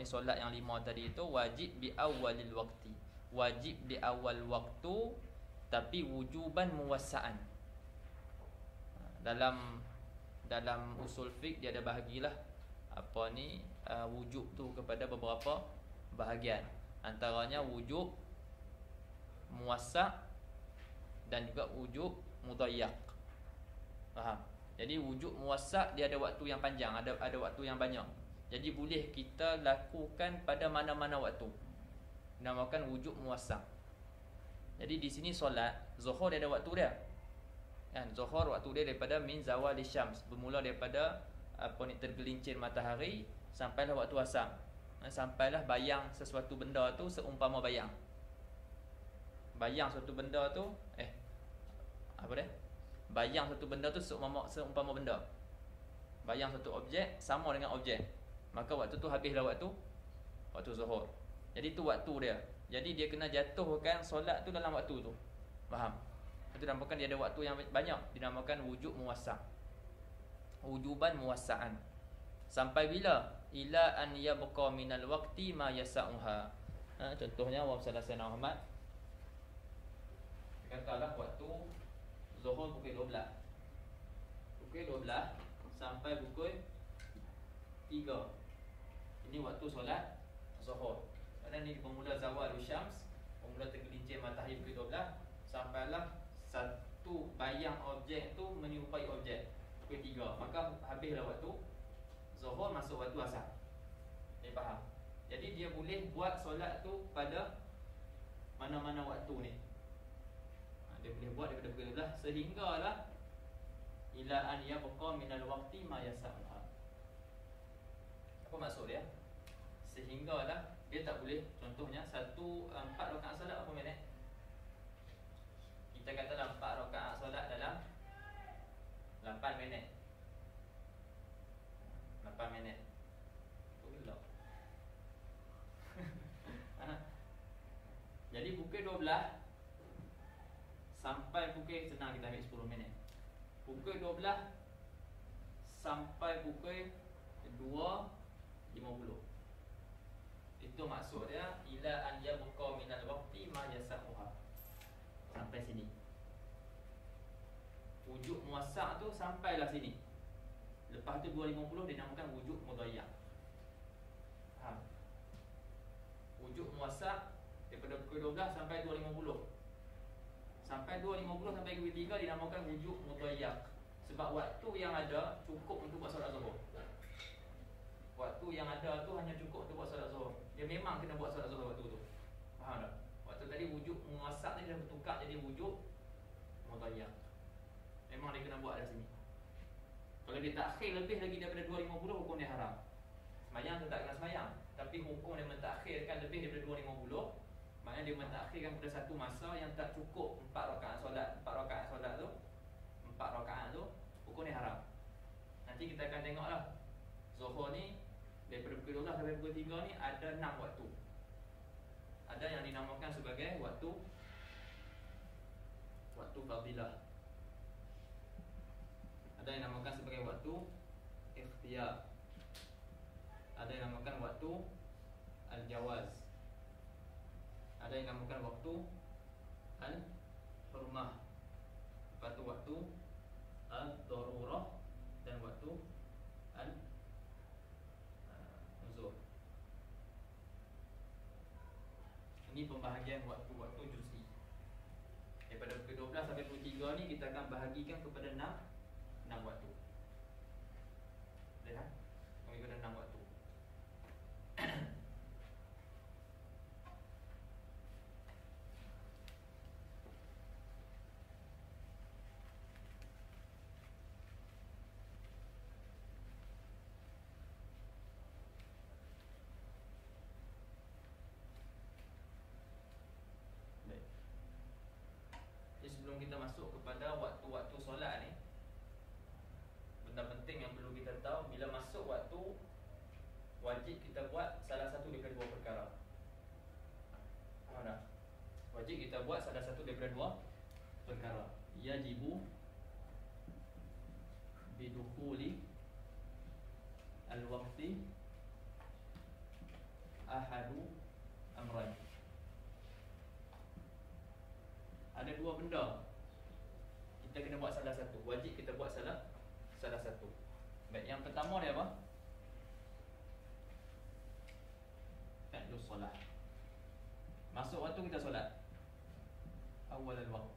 solat yang 5 tadi itu, wajib bi awwalil waqti, wajib di awal waktu, tapi wujuban muwassa'an. Dalam usul fiqh dia ada bahagilah wujub tu kepada beberapa bahagian. Antaranya wujub muwassa' dan juga wujub mudayyak. Faham? Jadi wujub muwassa' dia ada waktu yang panjang, ada waktu yang banyak. Jadi boleh kita lakukan pada mana-mana waktu. Dinamakan wujub muwassa'. Jadi di sini solat zuhur dia ada waktu dia. Kan, zuhur waktu dia daripada min zawali syams, bermula daripada tergelincir matahari sampailah waktu asar. Sampailah bayang sesuatu benda tu seumpama bayang. Bayang suatu benda tu bayang satu benda tu seumpama benda. Bayang satu objek sama dengan objek. Maka waktu tu habislah waktu zuhur. Jadi tu waktu dia. Jadi dia kena jatuhkan solat tu dalam waktu tu. Faham? Itu dinamakan dia ada waktu yang banyak. Dinamakan wujub muwassa'. Wujuban muwassa'an. Sampai bila? Ila an yabqa minal waqti ma yasa'uha. Contohnya wa salasana Muhammad. Katalah waktu zuhur pukul 12. Pukul 12 sampai pukul 3. Ini waktu solat zuhur. Kerana ni bermula zawal syams, bermula tergelincir matahari pukul 12 sampailah satu bayang objek tu menyerupai objek pukul 3. Maka habislah waktu zuhur, masuk waktu asar. Dia faham? Jadi dia boleh buat solat tu pada mana-mana waktu ni. Dia boleh buat daripada pukul 12 sehinggalah ila an yabqa minal waqti ma yasa'ha. Apa maksud dia? Sehinggalah dia tak boleh, contohnya 4 rakaat solat berapa minit? Kita katalah 4 rakaat solat dalam 8 minit. 8 minit. Tu gelap. Jadi pukul 12 sampai pukul, senang kita ambil 10 minit. Pukul 12 sampai pukul 2.50. Itu maksud dia ila an yabqa minal waqti ma yasahuha. Sampai sini. Wujud muwassa' tu sampailah sini. Lepas tu 2.50 dinamakan wujud mudayyak. Faham? Wujud muwassa' daripada pukul 12 sampai 2.50. Sampai 2.50 sampai pukul 3 dinamakan wujud mudayyak. Sebab waktu yang ada cukup untuk buat solat zuhur. Waktu yang ada tu hanya cukup untuk buat solat zuhur. Dia memang kena buat solat zuhur waktu tu. Faham tak? Waktu tadi wujud muwassa' tadi dah bertukar jadi wujud mudayyak. Memang dia kena buat dah sini. Kalau dia takhir lebih lagi daripada 2.50, hukum dia haram. Semayang tu tak kena semayang, tapi hukum dia mentakhirkan lebih daripada 2.50, maknanya dia mentakhirkan pada satu masa yang tak cukup 4 rakaat solat. 4 rakaat solat tu, 4 rakaat tu hukum dia haram. Nanti kita akan tengoklah zuhur ni daripada pukul 12 sampai pukul 3 ni ada 6 waktu. Ada yang dinamakan sebagai waktu fadilah. Ada yang dinamakan sebagai waktu ikhtiyar. Ada yang dinamakan waktu al-jawaz. Ada yang dinamakan waktu al-hurmah. Lepas tu waktu al-darurah dan waktu al-nuzur. Ini pembahagian waktu-waktu juz'i. Daripada pukul 12 sampai pukul 3 ni kita akan bahagikan kepada 6 waktu. Lihat, kami kepada 6 waktu. Sebelum kita masuk kepada waktu-waktu solat ni, benda penting yang perlu kita tahu, bila masuk waktu, wajib kita buat salah satu daripada 2 perkara. Faham tak? Wajib kita buat salah satu daripada 2 perkara. Yajibu bidukhuli al-waqti ahadu amrayn. Ada 2 benda kita kena buat salah satu. Wajib kita buat salah satu. Baik, yang pertama dia apa? Fi'lus solat. Masuk waktu kita solat. Awal al-waqt.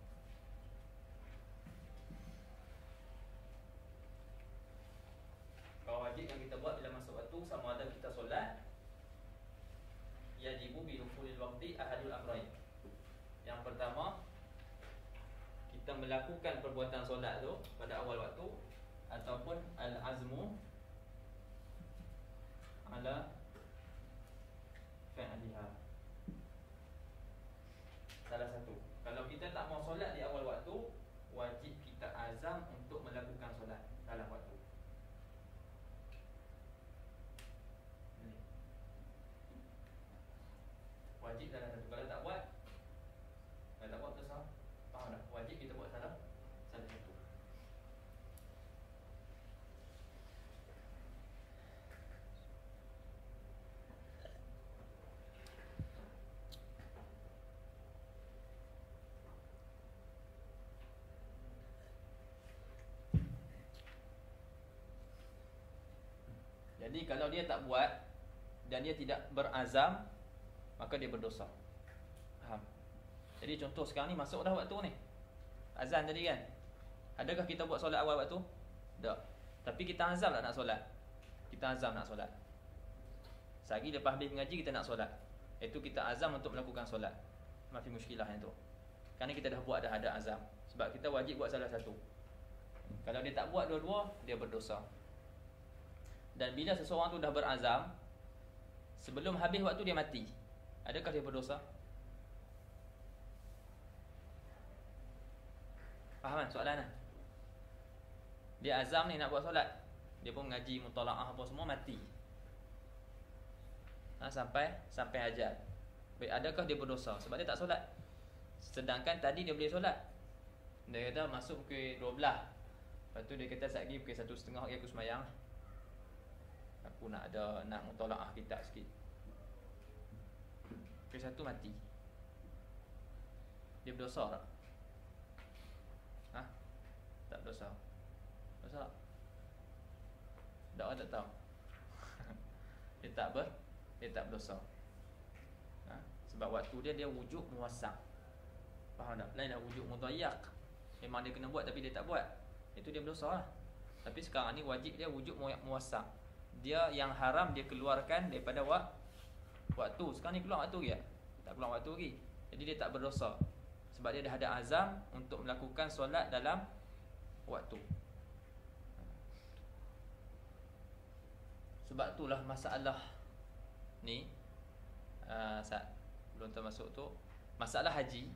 Kalau wajib yang kita buat bila masuk waktu, sama ada kita solat, yajibu bi dukhulil waqti ahadul amrayn. Yang pertama, kita melakukan perbuatan solat tu pada awal waktu, ataupun al-azmu ala fi'liha. Salah satu. Kalau kita tak mau solat di awal waktu, wajib kita azam untuk melakukan solat dalam waktu. Wajib dalam satu. Kalau tak buat tu salah. Faham tak? Wajib kita buat salah satu. Jadi kalau dia tak buat dan dia tidak berazam, maka dia berdosa. Faham? Jadi contoh sekarang ni masuk dah waktu ni, azan tadi kan. Adakah kita buat solat awal waktu? Tak. Tapi kita azam tak nak solat. Kita azam nak solat. Sehari lepas habis mengaji kita nak solat. Itu kita azam untuk melakukan solat. Mafi muskilah yang tu. Kerana kita dah buat, dah ada azam. Sebab kita wajib buat salah satu. Kalau dia tak buat dua-dua, dia berdosa. Dan bila seseorang tu dah berazam, sebelum habis waktu dia mati, adakah dia berdosa? Faham kan soalan kan? Dia azam ni nak buat solat, dia pun mengaji mutalaah apa semua, mati. Sampai ajal. Baik, adakah dia berdosa? Sebab dia tak solat. Sedangkan tadi dia boleh solat. Dia kata masuk pukul 12. Lepas tu dia kata sekejap lagi pukul 1.30 lagi aku semayang. Aku nak mutalaah kitab sikit. Pukul 1 mati. Dia berdosa tak? Ha? Tak berdosa. Dosa tak? Tak, tak tahu. Dia tak berdosa. Ha? Sebab waktu dia wujud muwasak. Faham tak? Lainlah wujud mudayyak. Memang dia kena buat tapi dia tak buat. Itu dia berdosa lah. Tapi sekarang ni wajib dia wujud muwasak. Dia yang haram dia keluarkan daripada waktu. Sekarang ni keluar waktu lagi tak? Tak keluar waktu lagi. Jadi dia tak berdosa. Sebab dia dah ada azam untuk melakukan solat dalam waktu. Sebab itulah masalah ni belum termasuk tu masalah haji.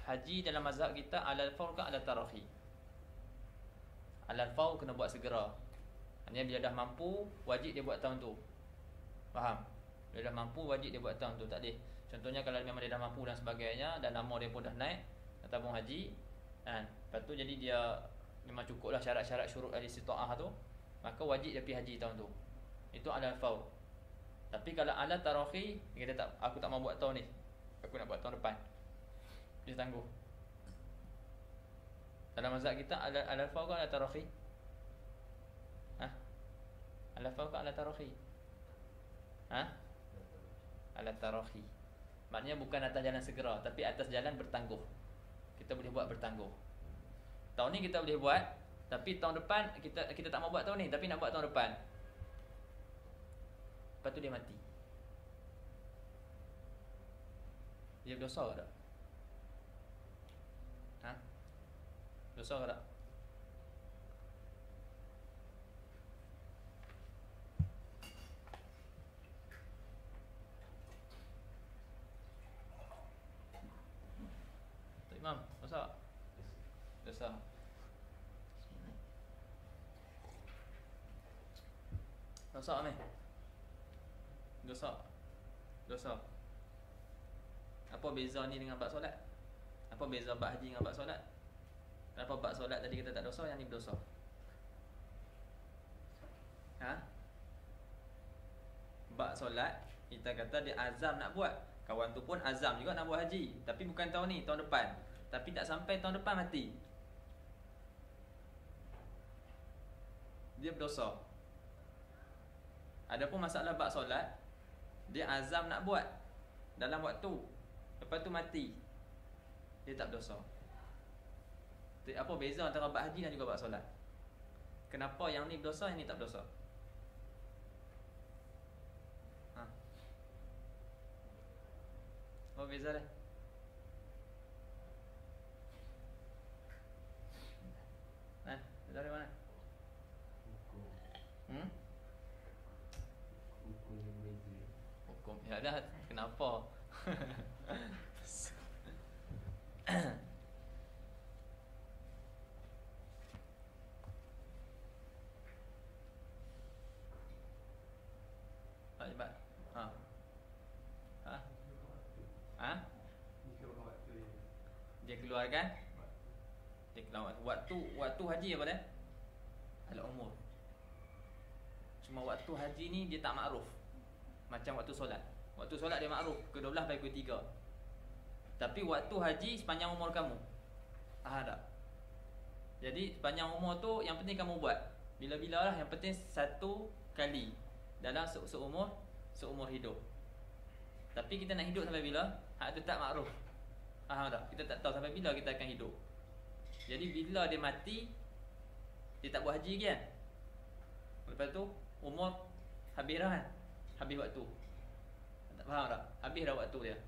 Haji dalam mazhab kita alal faul ke alal tarahi. Alal faul kena buat segera. Maksudnya bila dah mampu, wajib dia buat tahun tu. Faham? Bila dah mampu, wajib dia buat tahun tu. Tak boleh. Contohnya kalau memang dia dah mampu dan sebagainya, dan nama dia pun dah naik, dah tabung haji, kan? Lepas tu jadi dia memang cukup lah syarat-syarat syurut al-istita'ah tu, maka wajib dia pergi haji tahun tu. Itu alal faul. Tapi kalau alal tarahi, dia kata tak, aku tak mau buat tahun ni, aku nak buat tahun depan, dia tangguh. Dalam mazhab kita alal faul ke alal tarahi? Alal faul ke alal tarahi? Alal tarahi. Maknanya bukan atas jalan segera, tapi atas jalan bertangguh. Kita boleh buat bertangguh. Tahun ni kita boleh buat, tapi tahun depan kita tak mau buat tahun ni, tapi nak buat tahun depan. Lepas tu dia mati. Dia berdosa ke tak? Dosa ke tak? Tok Imam, dosa? Dosa. Dosa ni? Dosa. Apa beza ni dengan bab solat? Apa beza bab haji dengan bab solat? Kenapa bab solat tadi kita tak dosa, yang ni berdosa? Bab solat kita kata dia azam nak buat. Kawan tu pun azam juga nak buat haji, tapi bukan tahun ni, tahun depan. Tapi tak sampai tahun depan mati, dia berdosa. Adapun masalah bab solat, dia azam nak buat dalam waktu, lepas tu mati, dia tak berdosa. Apa beza antara bab haji dan juga bab solat? Kenapa yang ni berdosa, yang ni tak berdosa? Apa beza dia? Dari mana? Hukum. Ya dah, kenapa? Hebat. Dia keluarkan. Dia keluar waktu haji apa dia? Al-umur. Cuma waktu haji ni dia tak makruf macam waktu solat. Waktu solat dia makruf ke 12 sampai ke 3. Tapi waktu haji sepanjang umur kamu. Tak. Jadi sepanjang umur tu yang penting kamu buat. Bila-bila lah, yang penting satu kali dalam seumur hidup. Tapi kita nak hidup sampai bila? Hak tu tak makruf. Faham tak? Kita tak tahu sampai bila kita akan hidup. Jadi bila dia mati, dia tak buat haji lagi kan? Lepas tu umur habis dah kan? Habis waktu. Tak faham tak? Habis dah waktu dia.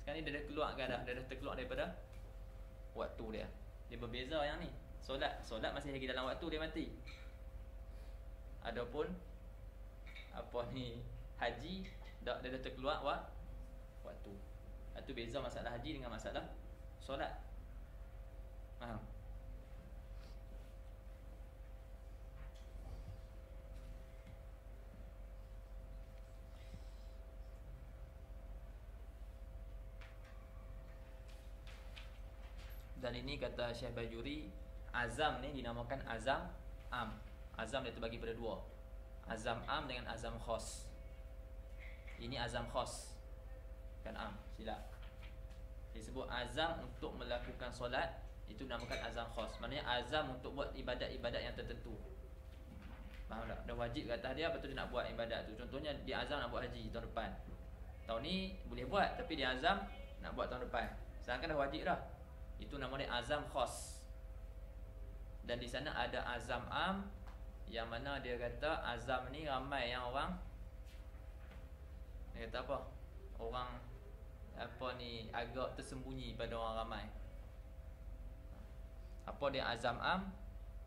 Sekarang ni dia dah keluar ke dah, dia dah terkeluar daripada waktu dia. Dia berbeza yang ni. Solat masih lagi dalam waktu dia mati. Adapun apa ni haji dia dah terkeluar waktu. Itu beza masalah haji dengan masalah solat. Faham? Dan ini kata Syekh Bajuri, azam ni dinamakan azam am. Azam dia terbagi pada dua, azam am dengan azam khos. Ini azam khos, kan am, silap. Disebut azam untuk melakukan solat, itu dinamakan azam khos. Maknanya azam untuk buat ibadat-ibadat yang tertentu. Faham tak? Dah wajib ke atas dia, lepas tu dia nak buat ibadat tu. Contohnya dia azam nak buat haji tahun depan. Tahun ni boleh buat, tapi dia azam nak buat tahun depan. Sedangkan dah wajib dah. Itu nama dia azam khos. Dan di sana ada azam am, yang mana dia kata azam ni ramai yang orang, dia kata apa? Orang apa ni agak tersembunyi pada orang ramai. Apa dia azam am?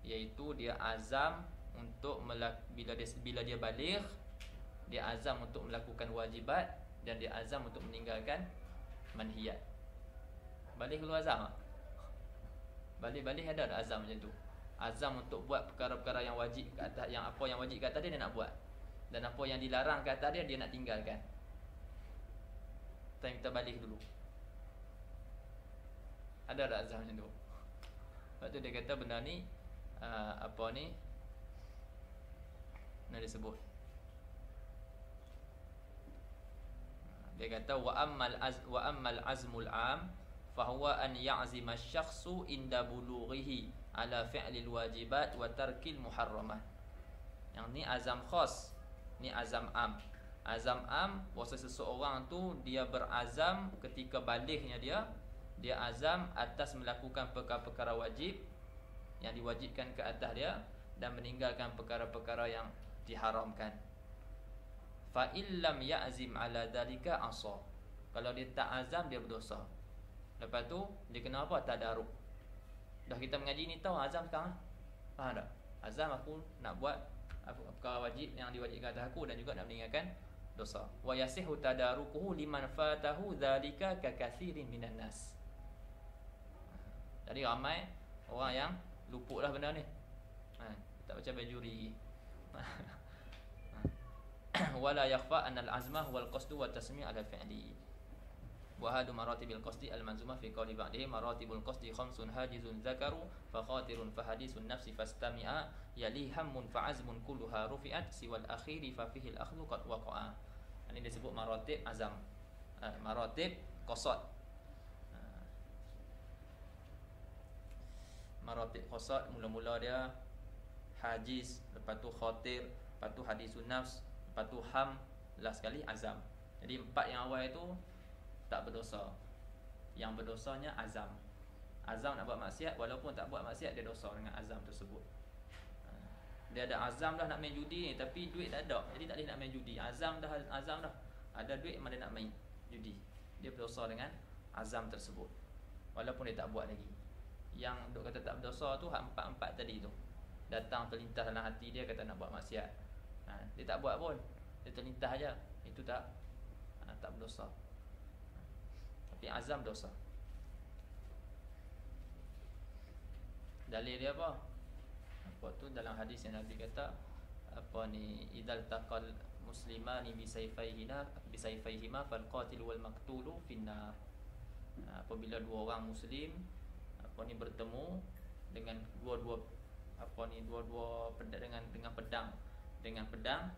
Iaitu dia azam untuk bila dia baligh, dia azam untuk melakukan wajibat, dan dia azam untuk meninggalkan manhiyat. Baligh keluar azam tak? Balik-balik ada azam macam tu. Azam untuk buat perkara-perkara yang wajib ke atas, yang apa yang wajib ke atas dia nak buat, dan apa yang dilarang ke atas dia nak tinggalkan. Kita balik dulu. Ada tak azam macam tu? Sebab tu dia kata benda ni apa ni nak disebut. Dia kata wa ammal azmul am fahuwa an ya'zima asy-syakhsu inda bulughihi ala fi'lil wajibat wa tarkil muharramat. Yang ni azam khas, ni azam am. Azam am bahasa seseorang tu dia berazam ketika balighnya dia azam atas melakukan perkara-perkara wajib yang diwajibkan ke atas dia, dan meninggalkan perkara-perkara yang diharamkan. Fa illam ya'zim ala dalika asa. Kalau dia tak azam, dia berdosa. Lepas tu dia kena apa? Tadaruk. Dah kita mengaji ni tahu azam sekarang. Faham tak? Azam aku nak buat perkara wajib yang diwajibkan atas aku, dan juga nak meninggalkan dosa. Wa yasihu tadarukuhu liman fatahu dzalika ka katsirin minan nas. Jadi ramai orang yang luputlah benda ni. Tak baca Bajuri. Wala yakhfa anna al-azma huwa al-qasdu wa tasmi' ala fi'li. Wa hadu maratibil qasdi al-manzumah fi qawli ba'dihi maratibul qasdi khamsun hajizun zakaru fa khatirun fa hadisun nafsi fastami'a yali hammun fa azmun kulluha rufi'at siwal akhiri fa fihi al-akhdhu qad waqa'a. Ini disebut maratib azam. Maratib qasad. Maratib qasad mula-mula dia hajiz, lepas tu khatir, lepas tu hadisun nafs, lepas tu ham, last sekali azam. Jadi empat yang awal itu tak berdosa. Yang berdosanya azam. Azam nak buat maksiat, walaupun tak buat maksiat dia dosa dengan azam tersebut. Dia ada azam dah nak main judi ni, tapi duit tak ada, jadi tak boleh nak main judi. Azam dah ada duit, memang dia nak main judi. Dia berdosa dengan azam tersebut, walaupun dia tak buat lagi. Yang duk kata tak berdosa tu empat-empat tadi tu, datang terlintas dalam hati dia kata nak buat maksiat, dia tak buat pun, dia terlintas aja, itu tak berdosa. Tapi azam dosa. Dalil dia apa? Apa tu dalam hadis yang Nabi kata apa ni, idzal taqal muslimani bisayfayhima fal qatil wal maqtulu finnar. Apabila dua orang muslim apa ni bertemu dengan dua-dua dengan pedang,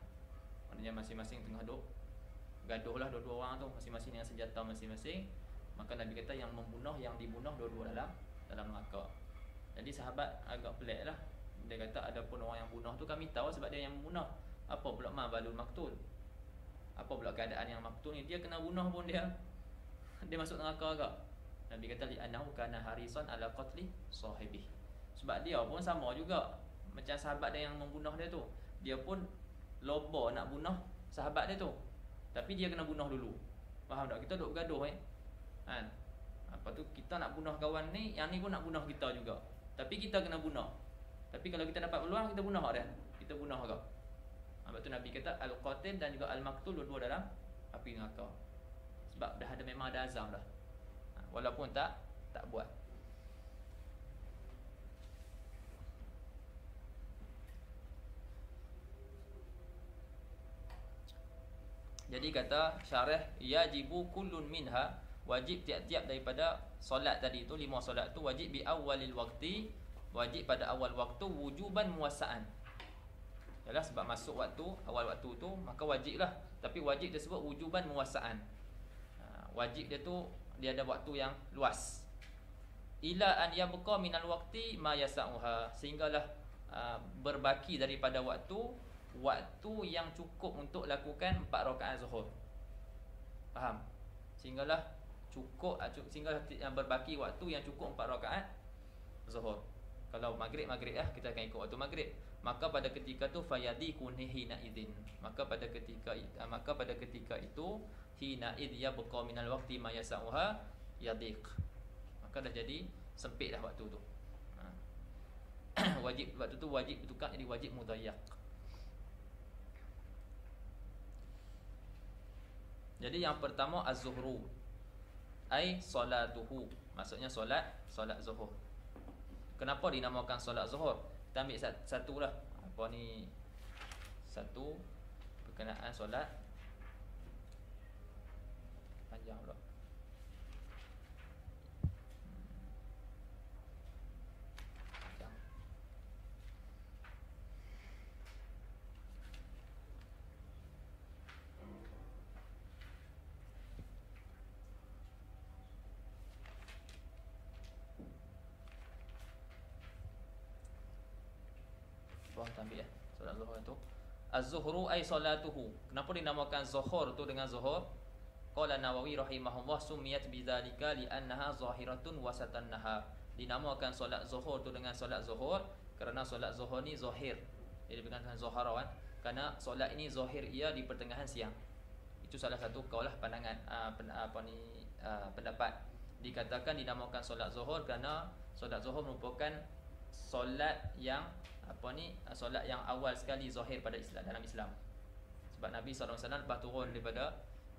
maknanya masing-masing tengah duk gaduhlah dua-dua orang tu, masing-masing dengan senjata masing-masing. Maka Nabi kata yang membunuh, yang dibunuh dua-dua dalam neraka. Jadi sahabat agak pelik lah. Dia kata ada pun orang yang bunuh tu kami tahu sebab dia yang membunuh. Apa pula ma balul maktul? Apa pula keadaan yang maktul ni? Dia kena bunuh pun dia masuk neraka agak. Nabi kata li annahu kana harisan ala qatli sahibi. Sebab dia pun sama juga macam sahabat dia yang membunuh dia tu. Dia pun loba nak bunuh sahabat dia tu, tapi dia kena bunuh dulu. Faham tak? Kita duk bergaduh kan. Apa tu kita nak bunuh kawan ni, yang ni pun nak bunuh kita juga. Tapi kita kena bunuh. Tapi kalau kita dapat peluang, kita bunuh dia. Kita bunuh dia. Sebab tu Nabi kata al-qatil dan juga al-maqtul dua-dua dalam api neraka. Sebab dah ada, memang ada azam dah. Walaupun tak buat. Jadi kata syarah, yajibu kullun minha, wajib tiap-tiap daripada solat tadi tu, 5 solat tu wajib bi awwalil waqti, wajib pada awal waktu, wujuban muwassa'an. Yalah, sebab masuk waktu, awal waktu tu, maka wajiblah. Tapi wajib tersebut wujuban muwassa'an. Wajib dia tu dia ada waktu yang luas. Ila an yabqa minal waqti ma yasa'uha, sehinggalah berbaki daripada waktu yang cukup untuk lakukan 4 rakaat zuhur. Faham? Sehinggalah sehinggalah berbaki waktu yang cukup 4 rakaat zuhur. Kalau maghrib lah, kita akan ikut waktu maghrib. Maka pada ketika tu fayadiku hina idzin. Maka pada ketika itu hina idz yabqa minal waqti ma yasa'uha yadiq. Maka dah jadi sempit dah waktu tu. Wajib waktu tu wajib bertukar jadi wajib mudayyak. Jadi yang pertama az-zuhru, ai salatuhu, maksudnya solat zuhur. Kenapa dinamakan solat zuhur? Kita ambil satu lah. Apa ni? Satu berkenaan solat. Panjang pula. Panjang. Ambil solat zuhur itu. Az-zuhru ay salatuhu. Kenapa dinamakan zuhur tu dengan zuhur? Qala Nawawi rahimahullah sumiyat bidzalika li'annaha zahiratun wasatan nahar. Dinamakan solat zuhur tu dengan solat zuhur kerana solat zuhur ni zahir. Jadi berkaitan dengan zuhara kan. Kerana solat ini zahir ia di pertengahan siang. Itu salah satu kaulah pandangan pendapat. Dikatakan dinamakan solat zuhur kerana solat zuhur merupakan solat yang solat yang awal sekali zahir pada Islam, dalam Islam. Sebab Nabi SAW lepas turun daripada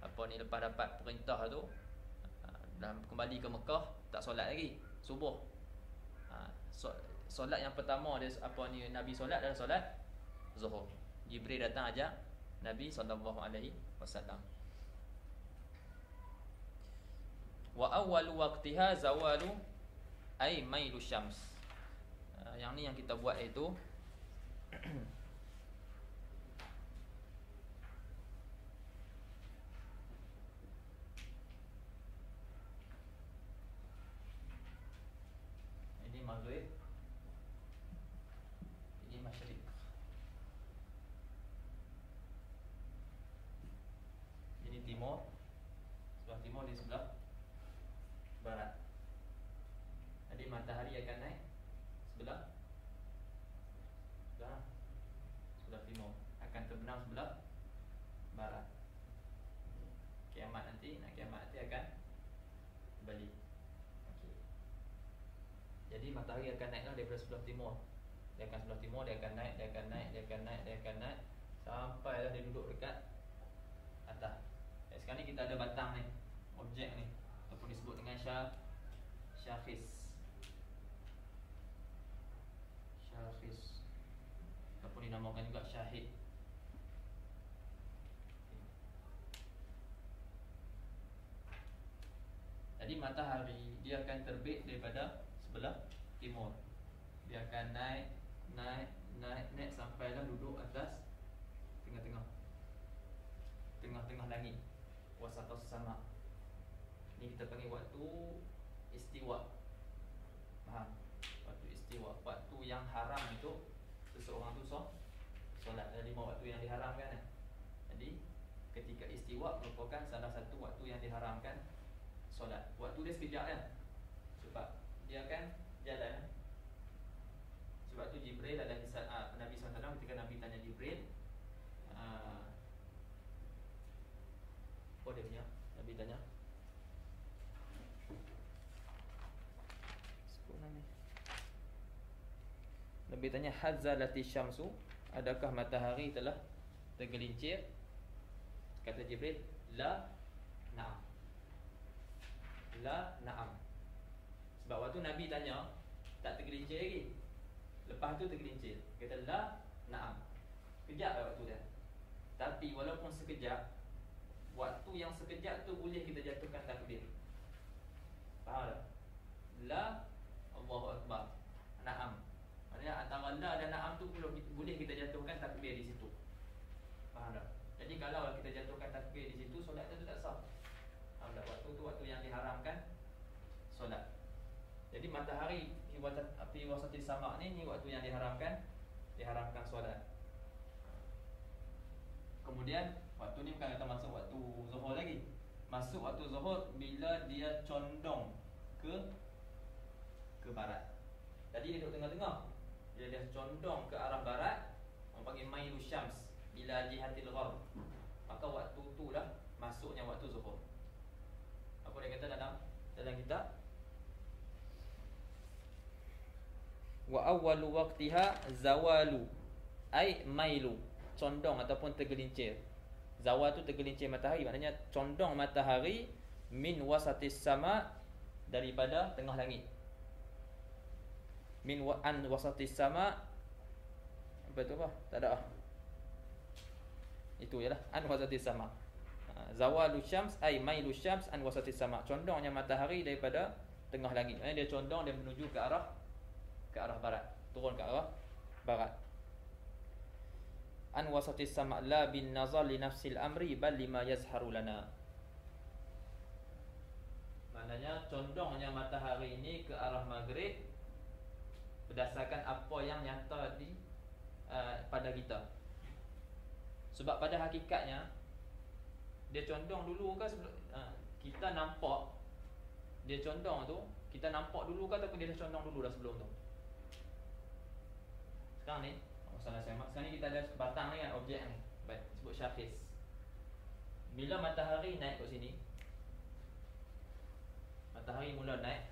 lepas dapat perintah tu, kembali ke Mekah, tak solat lagi subuh. Solat yang pertama dia Nabi solat adalah solat zuhur. Jibril datang ajak Nabi SAW. Wa awwalu waqtiha zawalu ay mailu syams. Yang ni yang kita buat itu ini maghrib, ini masyriq. Ini timur, sebelah timur di sebelah barat. Jadi matahari akan naik sebelah timur, akan terbenam sebelah barat. Kiamat nanti akan balik. Okey. Jadi matahari akan naiklah daripada sebelah timur. Dia akan sebelah timur, dia akan naik sampailah dia duduk dekat atas. Sekarang ni kita ada batang ni, objek ni, ataupun disebut dengan syakhis. Ataupun dinamakan juga syahid. Jadi matahari dia akan terbit daripada sebelah timur. Dia akan naik sampailah duduk atas tengah langit, wasatus sama. Ini kita panggil waktu istiwa. Faham? Waktu istiwa, waktu yang haram itu seseorang tu solat. Ada 5 waktu yang diharamkan. Jadi ketika istiwa merupakan salah satu waktu yang diharamkan solat. Waktu dia sekejap kan, sebab dia akan jalan. Sebab tu Jibril alaihi salam, Nabi SAW, ketika Nabi tanya Jibril, apa dia punya? Nabi tanya, bertanya hazzalati syamsu, adakah matahari telah tergelincir? Kata Jibril, la na'am. La na'am. Sebab waktu Nabi tanya, tak tergelincir lagi. Lepas tu tergelincir. Kata la na'am. Kejap lah waktu dia. Tapi walaupun sekejap, waktu yang sekejap tu boleh kita jatuhkan takbir. Faham tak? La, Allahu Akbar, na'am. Maksudnya antara la dan na'am tu boleh kita jatuhkan takbir di situ. Faham tak? Jadi kalau kita jatuhkan takbir di situ, solat tu tak sah. Faham tak? Waktu tu waktu yang diharamkan solat. Jadi matahari fi wasatis sama' ni waktu yang diharamkan solat. Kemudian waktu ni bukan kata masuk waktu zuhur lagi. Masuk waktu zuhur bila dia condong ke barat. Tadi dia duduk tengah-tengah. Bila dia condong ke arah barat, orang panggil mailu syams ila jihatil gharb. Maka waktu tu lah masuknya waktu zuhur. Apa dia kata dalam kitab? Wa awwalu waqtiha zawalu ai mailu, condong ataupun tergelincir. Zawal tu tergelincir matahari, maknanya condong matahari min wasatis sama, daripada tengah langit. Min an wasatis sama, apa tu apa? Tak ada ah. Itu jelah, an wasatis sama. Zawalu syams ai mailu syams an wasatis sama, condongnya matahari daripada tengah langit. Maknanya dia condong, dia menuju ke arah barat, turun ke arah barat. An wasatis sama' la bin nazar li nafsil amri bal lima yazharu lana. Maknanya condongnya matahari ini ke arah maghrib berdasarkan apa yang nyata di pada kita. Sebab pada hakikatnya dia condong dulu ke sebelum kita nampak dia condong tu, kita nampak dulu ke ataupun dia dah condong dulu dah sebelum tu? Sekarang ni masalah semak. Sekarang ni kita ada batang ni kan, objek ni. Baik, sebut syakhis. Bila matahari naik kat sini, matahari mula naik,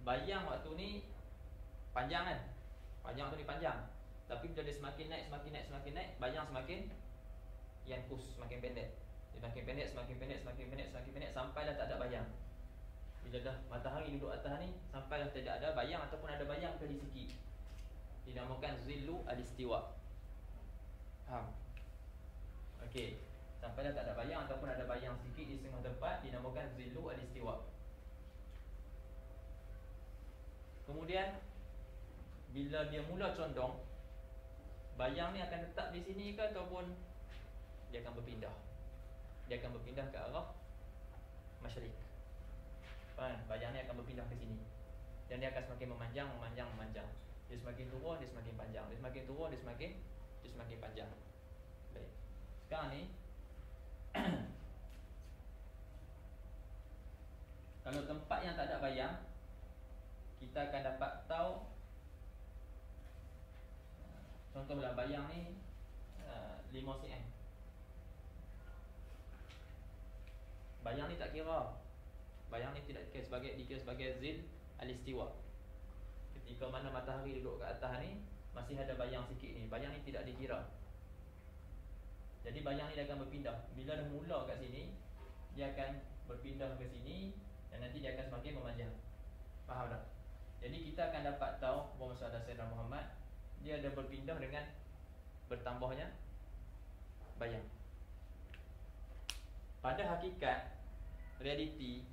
bayang waktu ni panjang kan? Bayang tu ni panjang. Tapi bila dia semakin naik, bayang semakin yankus, semakin pendek. Dia semakin pendek sampailah tak ada bayang. Bila dah matahari duduk atas ni, sampailah tidak ada bayang ataupun ada bayang kali sikit, dinamakan zillu al-istiwa. Faham? Okey. Sampai dah tak ada bayang ataupun ada bayang sikit di setengah tempat, dinamakan zillu al-istiwa. Kemudian bila dia mula condong, bayang ni akan tetap di sini ke ataupun dia akan berpindah? Dia akan berpindah ke arah masyriq. Faham? Bayang ni akan berpindah ke sini. Dan dia akan semakin memanjang. Dia semakin turun, dia semakin panjang. Dia semakin turun, dia semakin panjang. Baik. Sekarang ni kalau tempat yang tak ada bayang, kita akan dapat tahu. Contohlah bayang ni 5 cm. Bayang ni tak kira. Bayang ni tidak dikira sebagai zil al-istiwa. Ketika mana matahari duduk ke atas ni, masih ada bayang sikit ni. Bayang ni tidak dikira. Jadi bayang ni dia akan berpindah. Bila dah mula kat sini, dia akan berpindah ke sini dan nanti dia akan semakin memanjang. Faham tak? Jadi kita akan dapat tahu bahawa Sayyidina Muhammad, dia ada berpindah dengan bertambahnya bayang. Pada hakikat, realiti,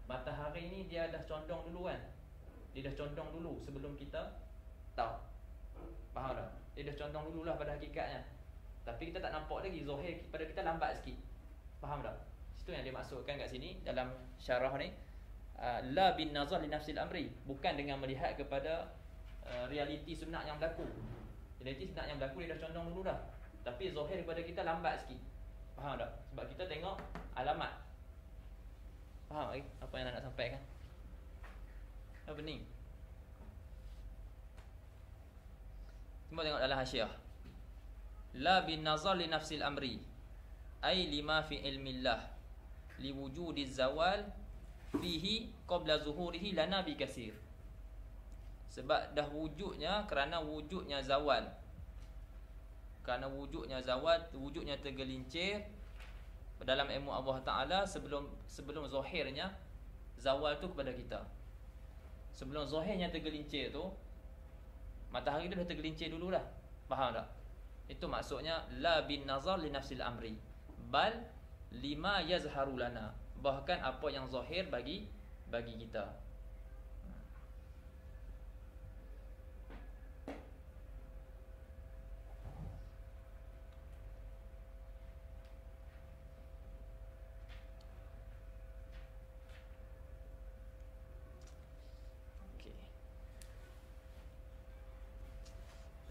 matahari ni dia dah condong dulu kan. Dia dah condong dulu sebelum kita tahu. Faham tak? Dia dah condong dululah pada hakikatnya. Tapi kita tak nampak lagi, zahir pada kita lambat sikit. Faham tak? Itu yang dia maksudkan kat sini dalam syarah ni, la bin nazar li nafsil amri, bukan dengan melihat kepada realiti sunat yang berlaku. Realiti sunat yang berlaku dia dah condong dulu dah. Tapi zahir kepada kita lambat sikit. Faham tak? Sebab kita tengok alamat. Faham apa yang nak sampaikan? Apa ni? Cuba tengok dalam hasyiah. La bin nazar li nafsil amri, ay lima fi ilmillah, li wujudiz zawal fihi qabla zuhurihi lana bi kasir. Sebab dah wujudnya, kerana wujudnya zawal. Kerana wujudnya zawal, wujudnya tergelincir dalam ilmu Allah Ta'ala sebelum zahirnya zawal tu kepada kita. Sebelum zahirnya tergelincir tu, matahari tu dah tergelincir dulu dah. Faham tak? Itu maksudnya la bin nazar li nafsil amri, bal lima yazharu lana, bahkan apa yang zahir bagi kita.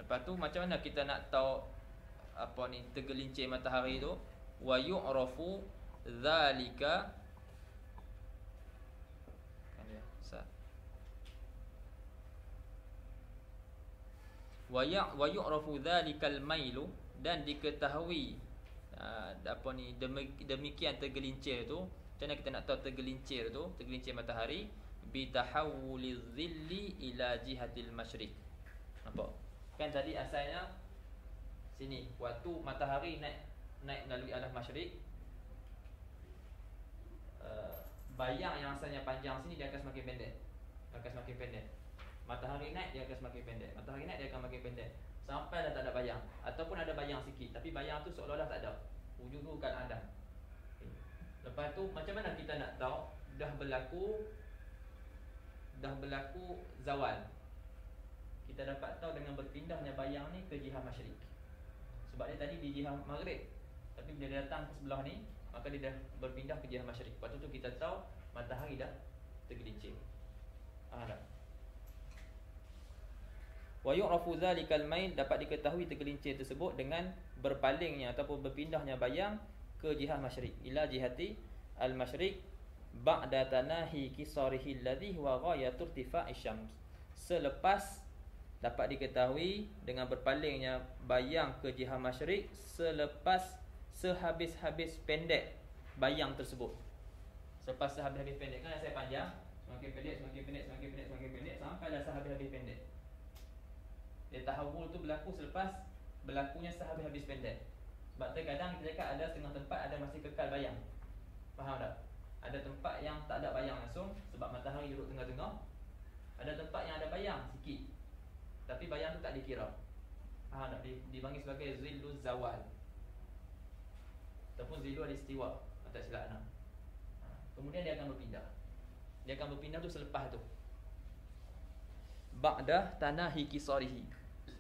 Lepas tu macam mana kita nak tahu apa ni tergelincir matahari tu? Wa yu'rafu dzalika wa yu'rafu dzalikal mailu, dan diketahui apa ni demikian tergelincir tu. Macam mana kita nak tahu tergelincir tu, tergelincir matahari? Bi tahawuliz zilli ila jihatil masyriq. Nampak? Kan tadi asalnya sini, waktu matahari naik melalui arah masyriq, bayang yang asalnya panjang sini dia akan semakin pendek. Matahari naik dia akan semakin pendek. Matahari naik dia akan makin pendek sampai dah tak ada bayang, ataupun ada bayang sikit, tapi bayang tu seolah-olah tak ada. Wujud tu kan ada. Lepas tu macam mana kita nak tahu dah berlaku zawal? Kita dapat tahu dengan berpindahnya bayang ni ke jihah masyriq. Sebab dia tadi di jihah maghrib, tapi bila dia datang ke sebelah ni, maka dia dah berpindah ke jihah masyriq. Lepas tu kita tahu matahari dah tergelincir. Tak? Wa yu'rafu dzalikal mail, dapat diketahui tergelincir tersebut dengan berpalingnya ataupun berpindahnya bayang ke jihah masyriq, ila jihati al-masyriq ba'da tanahi qisarihi alladhi huwa ghayatu irtifa'i syams. Selepas dapat diketahui dengan berpalingnya bayang ke jihah masyriq sehabis-habis pendek bayang tersebut. Selepas sehabis-habis pendek, kan saya panjang, semakin pendek sampailah sehabis-habis pendek. Dia tahawul tu berlaku selepas berlakunya sehabis-habis pendek. Sebab terkadang kita cakap ada setengah tempat ada masih kekal bayang. Faham tak? Ada tempat yang tak ada bayang langsung sebab matahari duduk tengah-tengah. Ada tempat yang ada bayang sikit, tapi bayang tu tak dikira. Faham tak? Dipanggil sebagai zilluz zawal ataupun zillu al-istiwa, tak silap nak. Kemudian dia akan berpindah. Dia akan berpindah tu selepas tu. Ba'da tanahi qisarihi,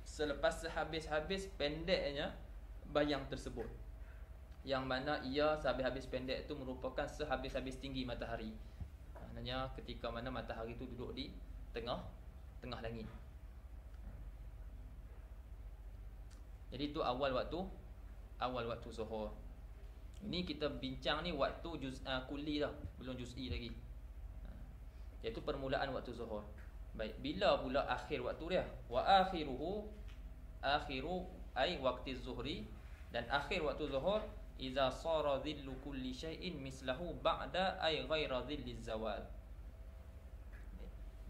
selepas sehabis-habis pendeknya bayang tersebut. Yang mana ia sehabis-habis pendek tu merupakan sehabis-habis tinggi matahari. Maknanya ketika mana matahari tu duduk di tengah langit. Jadi itu awal waktu zuhur. Ini kita bincang ni waktu kulli dah, belum juz'i lagi. Iaitu permulaan waktu zuhur. Baik, bila pula akhir waktu dia? Wa akhiru ay waqti zuhri, dan akhir waktu zuhur iza sara dhillu kulli syai'in mislahu ba'da ay ghaira dhilliz zawal.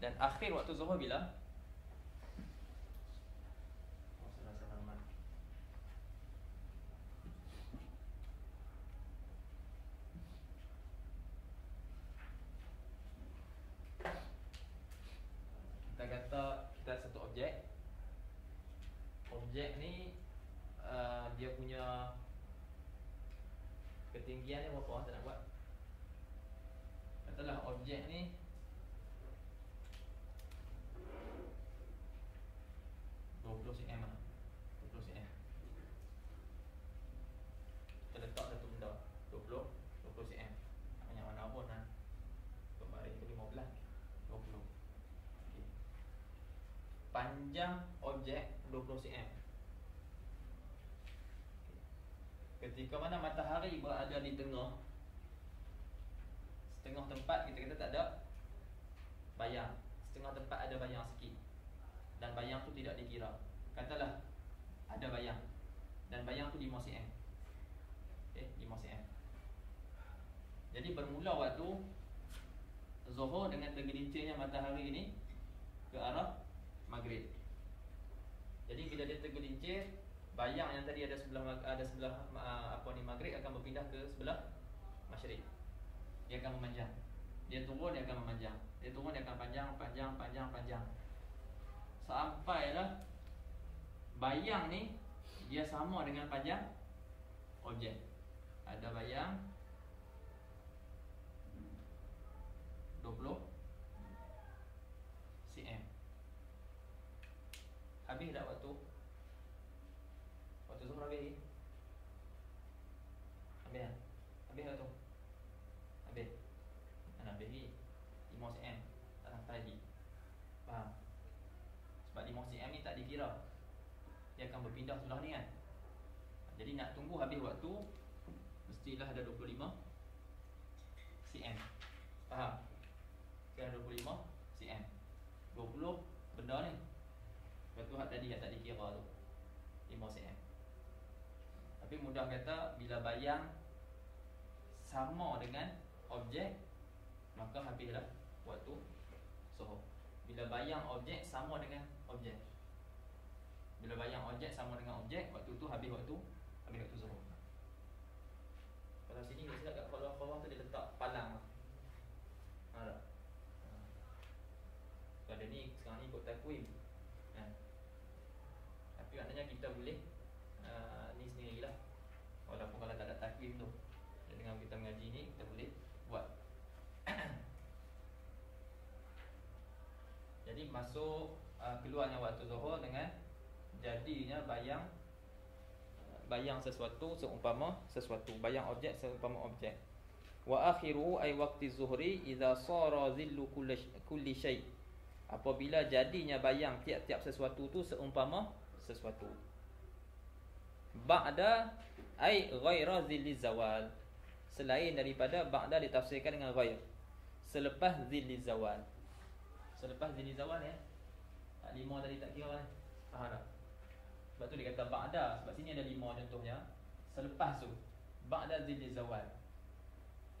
Dan akhir waktu zuhur bila? Kita kata kita ada satu objek. Objek ni dia punya ketinggian ni berapa? Saya nak buat. Katalah objek ni 20 cm lah. 20 cm. Kita letak satu benda 20 cm. Banyak mana pun lah. Kemarin itu 15, 20. Okay. Panjang objek 20 cm. Ketika mana matahari berada di tengah, setengah tempat kita kata tak ada bayang, setengah tempat ada bayang sikit, dan bayang tu tidak dikira. Katalah ada bayang, dan bayang tu 5 cm. Okay, 5 cm. Jadi bermula waktu Zuhur dengan tergelincirnya matahari ini ke arah maghrib. Jadi bila dia tergelincir, bayang yang tadi ada sebelah maghrib akan berpindah ke sebelah masyriq. Dia akan memanjang. Dia turun, dia akan memanjang. Dia turun, dia akan panjang. Sampailah bayang ni dia sama dengan panjang objek. Ada bayang 20 cm. Habis dah waktu zuhur habis. Habis dah. Habis dah tu. Habis. Mana habis ni? 5 cm. Tak sampai lagi. Faham? Sebab 5 cm ni tak dikira. Dia akan berpindah sebelah ni kan. Jadi nak tunggu habis waktu, mestilah ada 25 cm. Faham? Sekarang 25 cm. 20 benda ni. Lepas tu hak tadi yang tak dikira tu 5 cm. Tapi mudah kata, bila bayang sama dengan objek, maka habislah waktu zuhur. Bila bayang objek sama dengan objek, bila bayang objek sama dengan objek, waktu tu habis waktu zuhur. Kalau sini dia silap kat bawah tu dia letak palang. Ha tak? Kalau ni sekarang ni ikut takwim. Tapi maknanya kita boleh ni sendirilah. Walaupun kalau tak ada takwim tu, dengan kita mengaji ni kita boleh buat. Jadi masuk keluarnya waktu zuhur dengan jadinya bayang sesuatu seumpama sesuatu, bayang objek seumpama objek. Wa akhiru ay waqti zuhri idza sara zillu kulli syai. Apabila jadinya bayang tiap-tiap sesuatu tu seumpama sesuatu. Ba'da ay ghaira zilli zawal. Selain daripada ba'da ditafsirkan dengan ghair. Selepas zilli zawal. Selepas zilli zawal ya. Tak 5 tadi tak kira kan. Faham tak? Sebab tu dia kata ba'da. Sebab sini ada 5 contohnya. Selepas tu ba'da zilli zawal.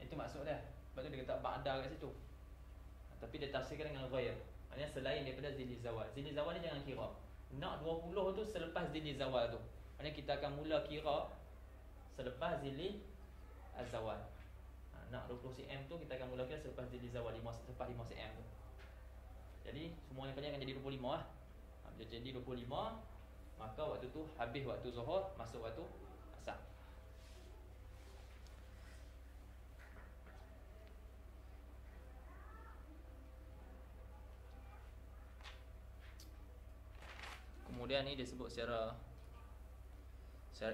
Itu maksud dia. Sebab tu dia kata ba'da kat situ. Tapi dia tafsirkan dengan ghair. Maksudnya selain daripada zilli zawal. Zilli zawal ni jangan kira. Nak 20 tu selepas zilli zawal tu. Maksudnya kita akan mula kira selepas zilli az-zawal. Nak 20 cm tu kita akan mula kira selepas zilli zawal, selepas 5 cm tu. Jadi semuanya kali akan jadi 25 lah. Bila jadi 25, maka waktu tu habis waktu zuhur, masuk waktu asar. Kemudian ni dia sebut secara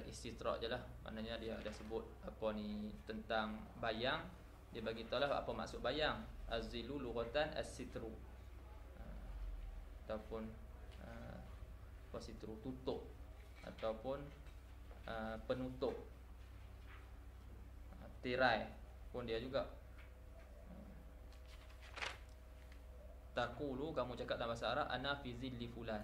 istitrak je lah. Maknanya dia ada sebut apa ni tentang bayang. Dia bagi tahu lah apa maksud bayang. Az-zilu lughatan as-sitru, ataupun sitru tutup, ataupun penutup, tirai pun dia juga. Taqulu, kamu cakap dalam bahasa Arab, ana fi zilli fulan.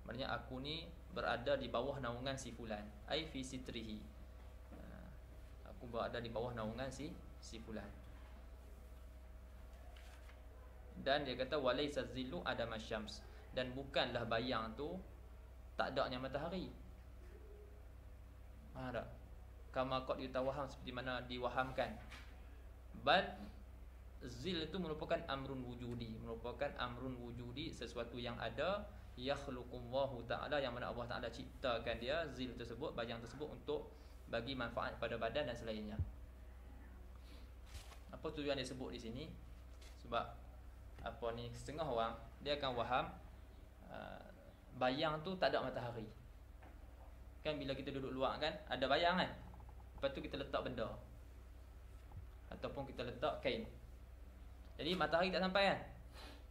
Maknanya aku ni berada di bawah naungan si fulan. Ai fi sitrihi. Aku berada di bawah naungan si fulan. Dan dia kata walaysa zillu adama syams. Dan bukanlah bayang tu tak adanya matahari. Faham tak? Kama qad yutawaham, seperti mana diwahamkan. Bal zil itu merupakan amrun wujudi, merupakan amrun wujudi, sesuatu yang ada. Yakhluqullahu ta'ala, yang mana Allah Ta'ala ciptakan dia, zil tersebut, bayang tersebut, untuk bagi manfaat pada badan dan selainnya. Apa tujuan dia sebut di sini? Sebab apa ni, setengah orang dia akan faham bayang tu tak ada matahari. Kan bila kita duduk luar kan, ada bayang kan. Lepas tu kita letak benda, ataupun kita letak kain. Jadi matahari tak sampai kan.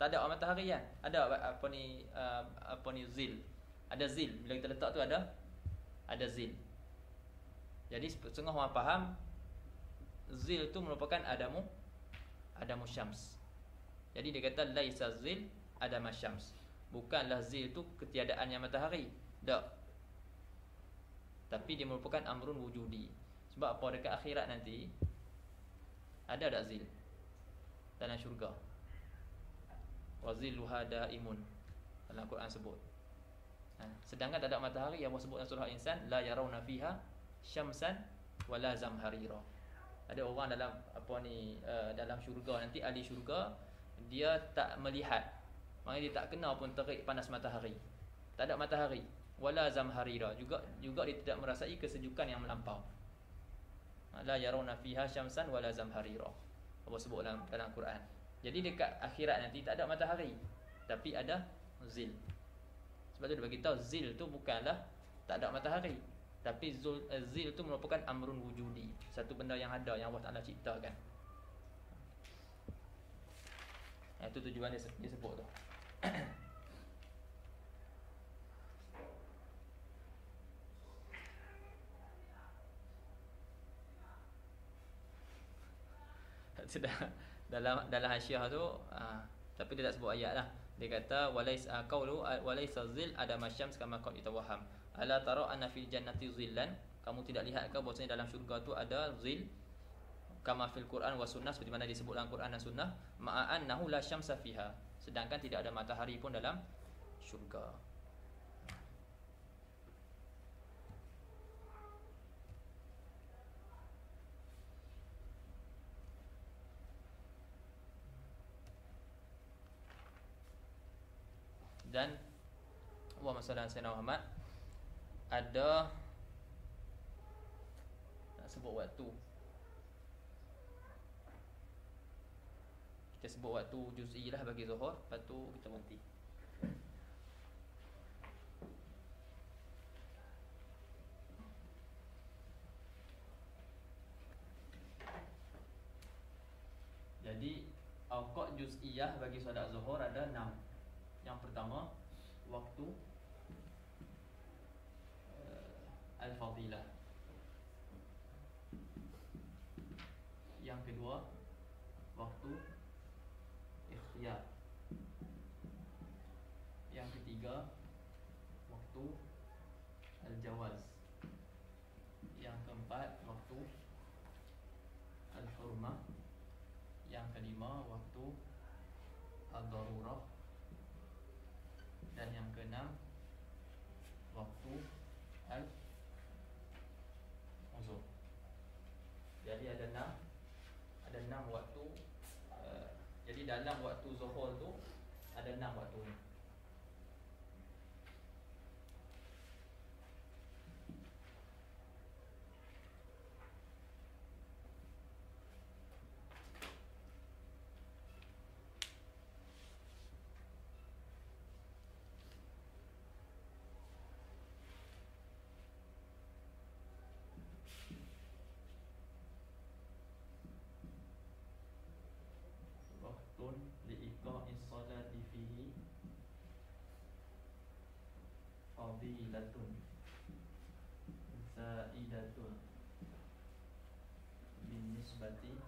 Tak ada matahari kan. Ada apa ni zil. Ada zil. Bila kita letak tu ada zil. Jadi setengah orang faham zil tu merupakan adamu syams. Jadi dia kata laisa zil adama syams. Bukanlah zil tu ketiadaannya matahari. Tak. Tapi dia merupakan amrun wujudi. Sebab apa, dekat akhirat nanti ada tak zil dalam syurga? wa zilluha daimun. Dalam Quran sebut. Sedangkan tak ada matahari, yang Allah sebut dalam surah Insan, la yarawna fiha syamsan wala zamharira. Ada orang dalam dalam syurga nanti, ahli syurga, dia tak melihat, maknanya dia tak kenal pun terik panas matahari. Tak ada matahari, wala zamharira, juga dia tidak merasai kesejukan yang melampau. La yarawna fiha syamsan wala zamharira, Allah sebut dalam Quran. Jadi dekat akhirat nanti tak ada matahari, tapi ada zil. Sebab tu dia bagi tahu zil tu bukanlah tak ada matahari, tapi zil tu merupakan amrun wujudi, satu benda yang ada, yang Allah Ta'ala ciptakan. Itu tujuan dia sebut tu. dalam hasyiah tu, tapi dia tak sebut ayat lah. Dia kata walaysa zil ada masyams kama qad itawaham. Ala tara anna fil jannati zillan, kamu tidak lihat ke bahwasanya dalam syurga tu ada zil, kama fil Quran wa sunnah, seperti mana disebut dalam Quran dan sunnah, ma'an nahu la syamsa fiha, sedangkan tidak ada matahari pun dalam syurga. Dan Allahumma salli ala sayyidina Muhammad, ada nak sebut waktu, kita sebut waktu juz'i lah bagi zuhur, lepas tu kita berhenti. Jadi awqat juz'iyah bagi solat zuhur ada 6. Yang pertama, waktu al-fadilah. Yang kedua, waktu ikhtiyar. Yang ketiga, waktu al-jawaz. Yang keempat, waktu al-hurmah. Yang kelima, waktu al-darurah. Dan yang keenam, waktu al-uzur. Jadi ada 6 waktu. Jadi dalam waktu zuhur tu ada 6 waktu ni. Li'iqa'is salati fihi fadilatun zaidatun bin nisbati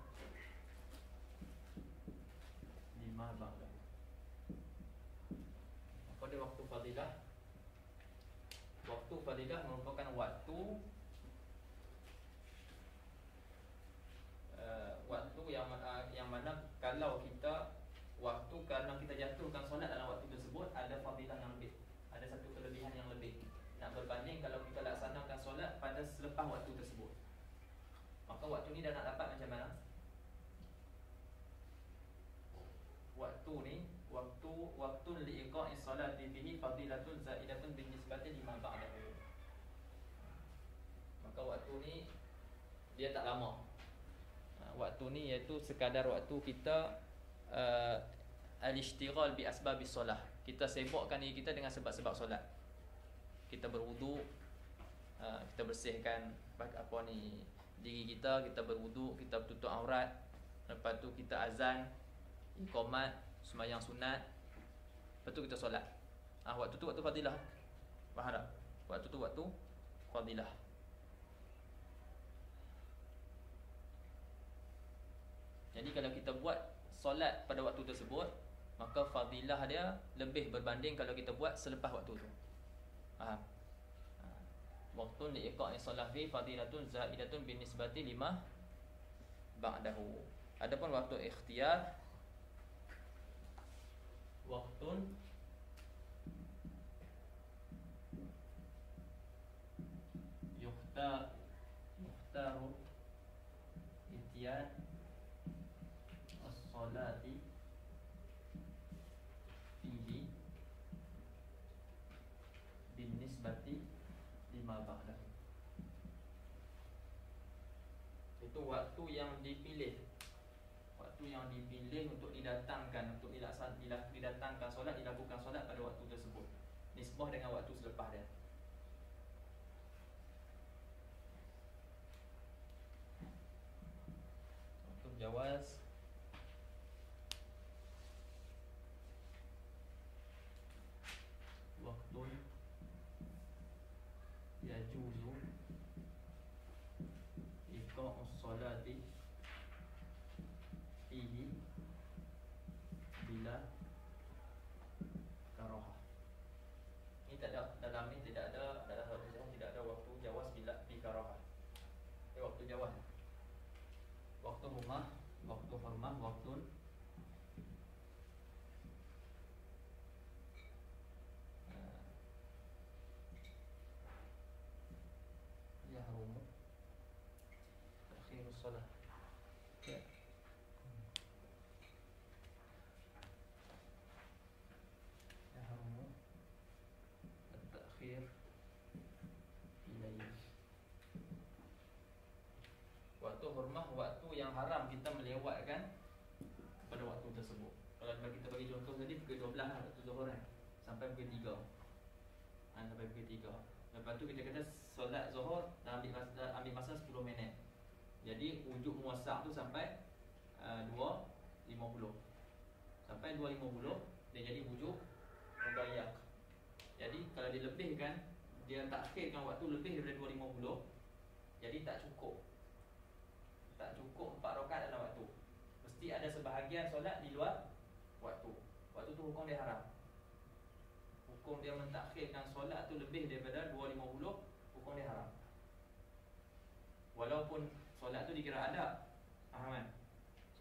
lima ba'da. Apa dia waktu fadilah? Waktu fadilah merupakan waktu yang mana kalau kita kerana kita jatuhkan solat dalam waktu tersebut, ada fadilah yang lebih, ada satu kelebihan yang lebih, nak berbanding kalau kita laksanakan solat pada selepas waktu tersebut. Maka waktu ni dah nak dapat macam mana? Waktu ni, waktu li'iqa'is salati bihi fadilatun zaidatun bin nisbati lima ba'dahu. Maka waktu ni dia tak lama. Waktu ni iaitu sekadar waktu kita al-ishtighal bi asbabis solah. Kita sibukkan diri kita dengan sebab-sebab solat. Kita berwudu, kita bersihkan diri kita, kita berwudu, kita tutup aurat, lepas tu kita azan, iqamat, sembahyang sunat, lepas tu kita solat. Waktu tu waktu fadilah. Faham tak? Waktu tu waktu fadilah. Jadi kalau kita buat solat pada waktu tersebut, maka fadilah dia lebih berbanding kalau kita buat selepas waktu tu. Faham? Waktu li'iqa'is salat fi fadilatun zaidatun bin nisbati lima ba'dahu. Adapun waktu ikhtiyar, Waktun yukhtaru ityan as-salati fihi binisbati lima ba'dahu. Itu waktu yang dipilih. Waktu yang dipilih untuk didatangkan, untuk didatangkan solat, dilakukan solat pada waktu tersebut, nisbah dengan waktu selepas dia. Untuk jawaz waktun yajuzu iqa'us salati fihi bila karahah. Ini tak ada, dalam ni tidak ada, dalam hadis tidak ada waktu jawaz bila bi karahah. Waktu jawaz. Waktu hurmah, waktun yahrumu takhirus salat. Yahrumu at-takhir ilayhi. Waktu hurmah, waktu yang haram kita melewatkan pada waktu tersebut. Kalau kita bagi contoh tadi pukul 12 lah, waktu zuhur kan, sampai pukul 3. Sampai pukul 3. Lepas tu kita kata solat zuhur dah ambil masa 10 minit. Jadi wujud muasak tu sampai 2.50. Sampai 2.50 dia jadi wujud mudayak. Jadi kalau dilebihkan, dia takhirkan waktu lebih daripada 2.50, jadi tak cukup. Tak cukup 4 rakaat dalam waktu. Mesti ada sebahagian solat di luar waktu. Waktu tu hukum dia haram. Hukum dia mentakhirkan solat tu lebih daripada 2.50, hukum dia haram. Walaupun solat tu dikira adab, faham kan?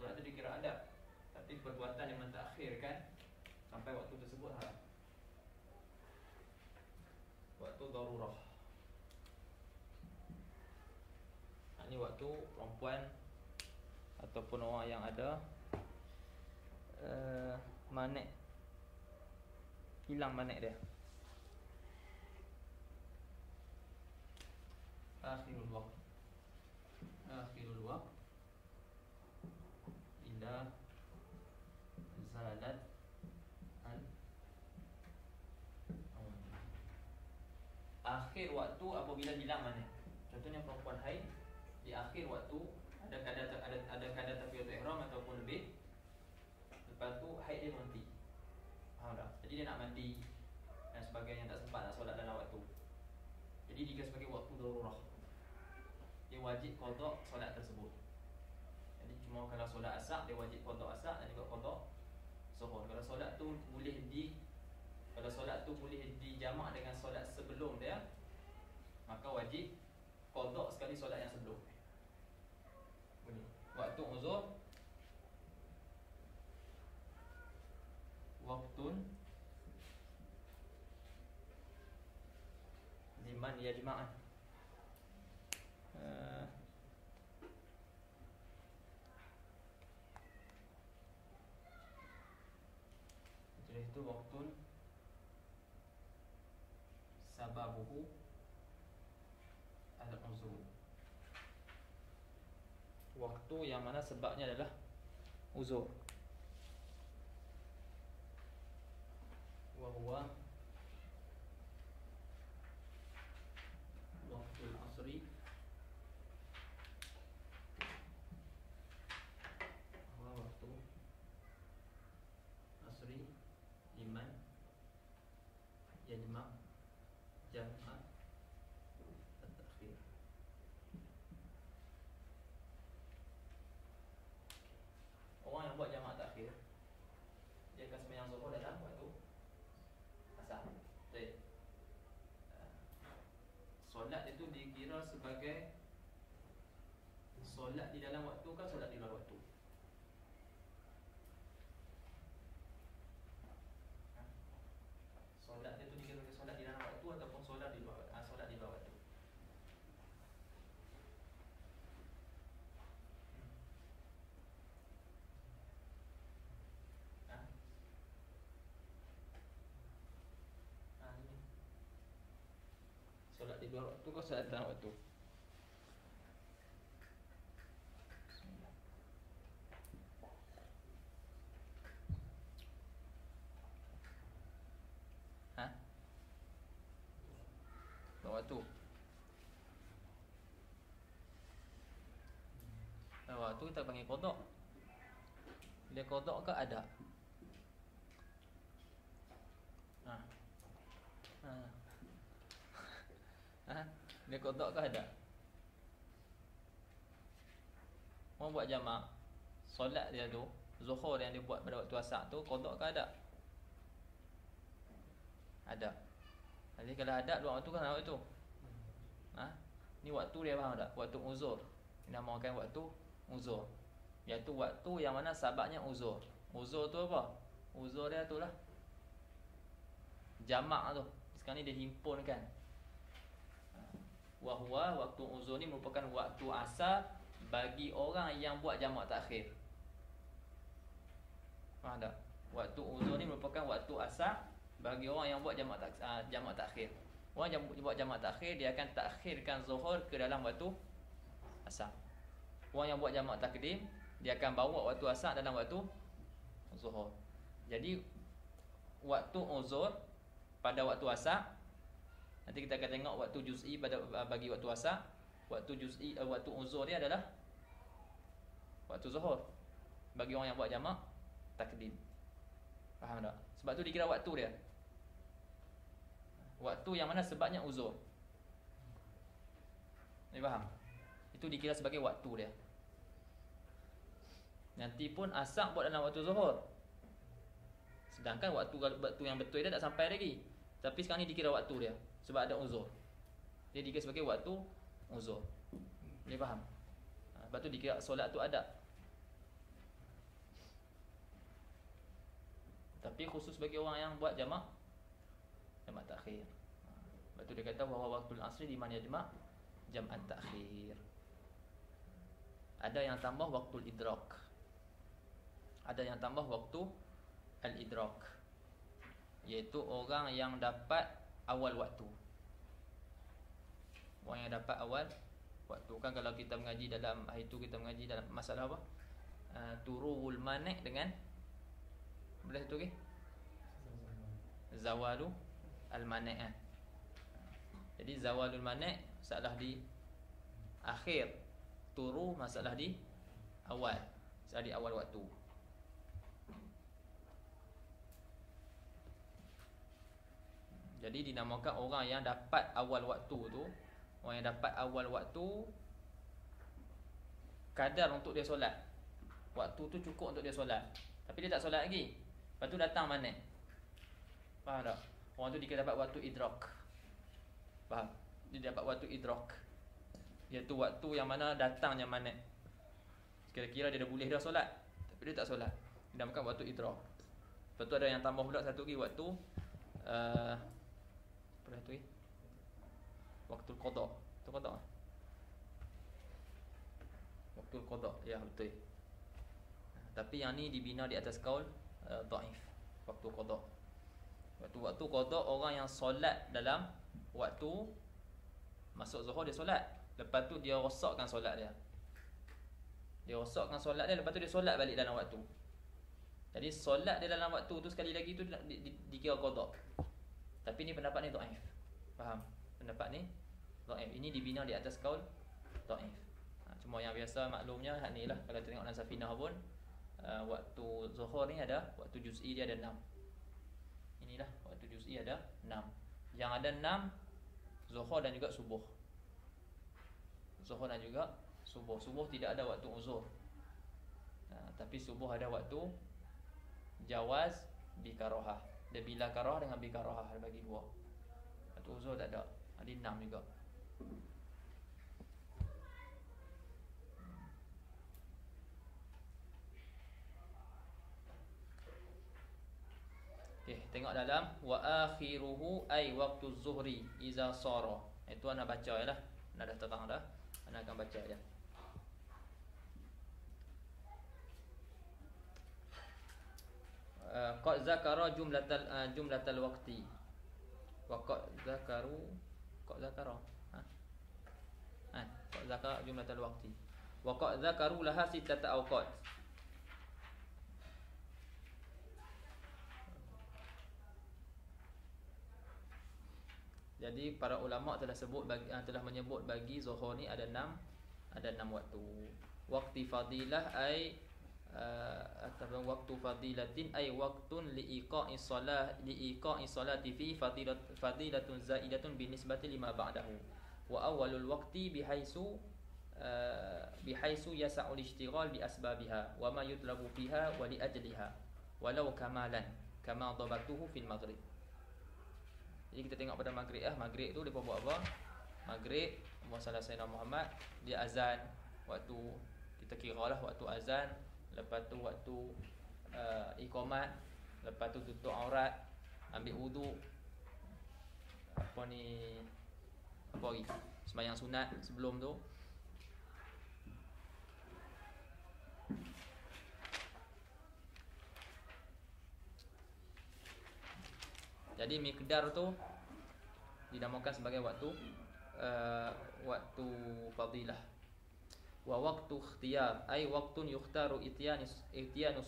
Solat tu dikira adab, tapi perbuatan yang mentakhirkan sampai waktu tersebut haram. Waktu darurah. Ini waktu perempuan ataupun orang yang ada manik, hilang manik dia. Akhirul waqt ila zalat al akhir waktu apabila hilang manik. Contohnya perempuan haid, di akhir waktu ada kadar takbiratul ihram ataupun lebih, lepas tu haid dia berhenti. Faham tak? Jadi dia nak mandi dan sebagainya, tak sempat nak solat dalam waktu. Jadi jika sebagai waktu darurah, dia wajib qada solat tersebut. Jadi cuma kalau solat asar dia wajib qada asar dan juga qada zuhur. Kalau solat tu boleh dijamak dengan solat sebelum dia, maka wajib qada sekali solat yang sebelum. Boleh. Waktu uzur, waktun liman yajma'an. Jadi itu waktun sababuhu al-uzur. Waktu yang mana sebabnya adalah uzur. Wa huwa waqtul asri liman yajma' jam'a at-takhir. Orang yang buat jamak takhir, dia akan sembahyang zuhur dalam waktu asar. Baik. Solat itu dikira sebagai solat di dalam waktu kan solat di luar waktu? di luar waktu kau solat dalam waktu. Ha? Dalam waktu. Dalam waktu kita panggil qada. Dia qada ke ada? Ha. Ha. Ha? Dia qada ke ada? Orang buat jamak solat dia tu, zuhur yang dia buat pada waktu asar tu qada ke ada? Ada. Jadi kalau ada dua waktu kan waktu tu. Ha? Ni waktu dia faham tak? Waktu uzur. Dinamakan waktu uzur. Iaitu waktu yang mana sababnya uzur. Uzur tu apa? Uzur dia tu lah jamak tu. Sekarang ni dia himpunkan. Wa huwa waktu uzur ni merupakan waktu asar bagi orang yang buat jamak takhir. Faham tak? Waktu uzur ni merupakan waktu asar bagi orang yang buat jamak takhir. Orang yang buat jamak takhir, dia akan takhirkan zuhur ke dalam waktu asar. Orang yang buat jamak takdim, dia akan bawa waktu asar dalam waktu zuhur. Jadi waktu uzur pada waktu asar, nanti kita akan tengok waktu juz'i pada bagi waktu asar. Waktu juz'i waktu uzur dia adalah waktu zuhur bagi orang yang buat jamak takdim. Faham tak? Sebab tu dikira waktu dia. Waktu yang mana sebabnya uzur. Ni faham? Itu dikira sebagai waktu dia. Nanti pun asar buat dalam waktu zuhur. Sedangkan waktu yang betul dia tak sampai lagi. Tapi sekarang ni dikira waktu dia sebab ada uzur. Dia dikira sebagai waktu uzur. Ni faham? Sebab tu dikira solat tu ada. Tapi khusus bagi orang yang buat jamak takhir. Sebab tu dia kata bahawa waktu asri di mana jamak jam'an takhir. Ada yang tambah waktu idrak. Ada yang tambah waktu al-idrak, iaitu orang yang dapat awal waktu. Orang yang dapat awal waktu. Kan kalau kita mengaji dalam hari tu, kita mengaji dalam masalah apa? Turuul mani' dengan boleh tu ke? Zawalu al-mani'. Jadi zawalul mani' masalah di akhir, turu masalah di awal, masalah di awal waktu. Jadi dinamakan orang yang dapat awal waktu tu, orang yang dapat awal waktu kadar untuk dia solat. Waktu tu cukup untuk dia solat, tapi dia tak solat lagi. Lepas tu datang mani'. Faham tak? Orang tu dia dapat waktu idrak. Faham? Dia dapat waktu idrak, iaitu waktu yang mana datangnya mani'. Kira-kira dia dah boleh dah solat, tapi dia tak solat. Dinamakan waktu idrak. Lepas tu ada yang tambah pula satu lagi waktu apa tu ni? Waktu qada. Tu qada. Waktu qada, ya betul. Tapi yang ni dibina di atas kaul dhaif. Waktu qada. Waktu qada orang yang solat dalam waktu masuk zuhur dia solat. Lepas tu dia rosakkan solat dia. Dia rosakkan solat dia, lepas tu dia solat balik dalam waktu. Jadi solat dia dalam waktu tu sekali lagi tu dikira qada. Tapi ni pendapat ni dhaif. Faham? Pendapat ni dhaif. Ini dibina di atas kaul dhaif. Cuma yang biasa maklumnya hak ni lah. Kalau tengok dalam Safinah pun waktu zuhur ni ada waktu juz'i dia ada 6. Inilah waktu juz'i ada 6. Yang ada 6 zuhur dan juga subuh. Zuhur dan juga subuh. Subuh tidak ada waktu uzur. Tapi subuh ada waktu jawaz bi karahah. Dia bila karahah dengan bi karahah bagi dua. Waktu uzur tak ada. Ada 6 juga. Okey, tengok dalam wa akhiruhu ay waktu zuhri iza sara. Itu ana baca yalah. Ana dah terang dah. Ana akan baca je. Qad zakara jumlatal waqti. Wa qad zakaru Qad zakara. Qad zakara jumlatul waqti. Wa qad zakaru laha sittata awqat. Jadi para ulama telah menyebut bagi zuhur ni ada 6 waktu. Waqti fadilah ai atau waktu fadilatin ay waqtun liiqa'i salati fi fadilatun zaidatun binisbati lima ba'dahu wa awwalul waqti bihaisu yas'ul ishtighal bi asbabiha wa ma yutlabu fiha wa li ajliha walau kamalan kama dhabatuhu fil maghrib. Jadi kita tengok pada maghrib maghrib tu depa buat apa? Maghrib masalah Sayyidina Muhammad dia azan, waktu kita kiralah waktu azan, lepas tu waktu iqamat, lepas tu tutup aurat, ambil wuduk, apa lagi? Sembahyang sunat sebelum tu. Jadi miqdar tu dinamakan sebagai waktu fadilah. Wa waqtu ikhtiyar ay waqtun yukhtaru ityanu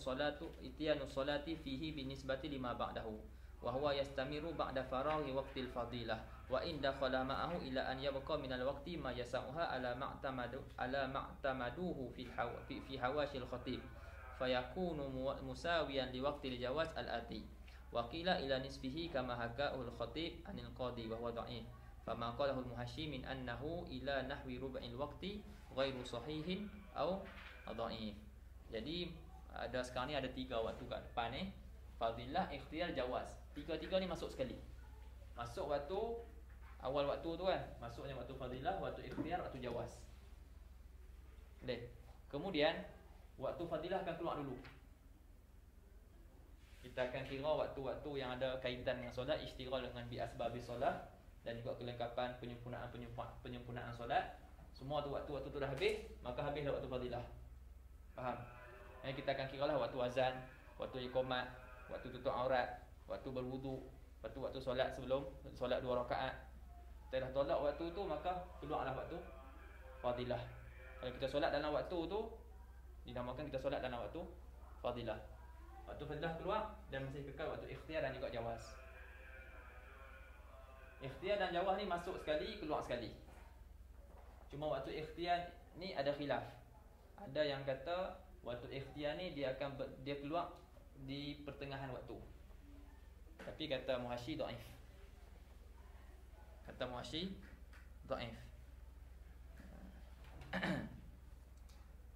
salati fihi binisbati lima ba'dahu wa huwa yastamiru ba'da faraghi waqtil fadilah wa in dakhala ma'ahu ila an yabqa min al-waqti ma yas'uha ala ma'tamaduhu fi hawashil khatib fayakunu musawiyan li waqtil jawaz al-ati wa qila ila nisfihi kama haka'ul khatib anil qadi wa huwa dha'if fama qalahu al-muhashshi min annahu ila nahwi rub'il waqti ghairu sahihin au dha'if. Jadi ada sekarang ni ada 3 waktu kat depan ni, fadilah, ikhtiyar, jawaz. Tiga-tiga ni masuk sekali. Masuk waktu awal waktu tu kan, masuknya waktu fadilah, waktu ikhtiyar, waktu jawaz. Okey. Kemudian waktu fadilah akan keluar dulu. Kita akan kira waktu-waktu yang ada kaitan dengan solat, istighal dengan bi asbabis solat dan juga kelengkapan penyempurnaan solat. Semua tu waktu-waktu tu dah habis, maka habislah waktu fadilah. Faham? Jadi kita akan kiralah waktu azan, waktu iqamat, waktu tutup aurat, waktu berwuduk, waktu solat sebelum solat 2 rakaat. Kita dah tolak waktu tu, maka keluarlah waktu fadilah. Kalau kita solat dalam waktu tu, dinamakan kita solat dalam waktu fadilah. Waktu fadilah keluar dan masih kekal waktu ikhtiyar dan juga jawaz. Ikhtiyar dan jawaz ni masuk sekali, keluar sekali. Cuma waktu ikhtiyar ni ada khilaf. Ada yang kata waktu ikhtiyar ni dia keluar di pertengahan waktu. Tapi kata Muhashshi dhaif. Kata Muhashshi dhaif.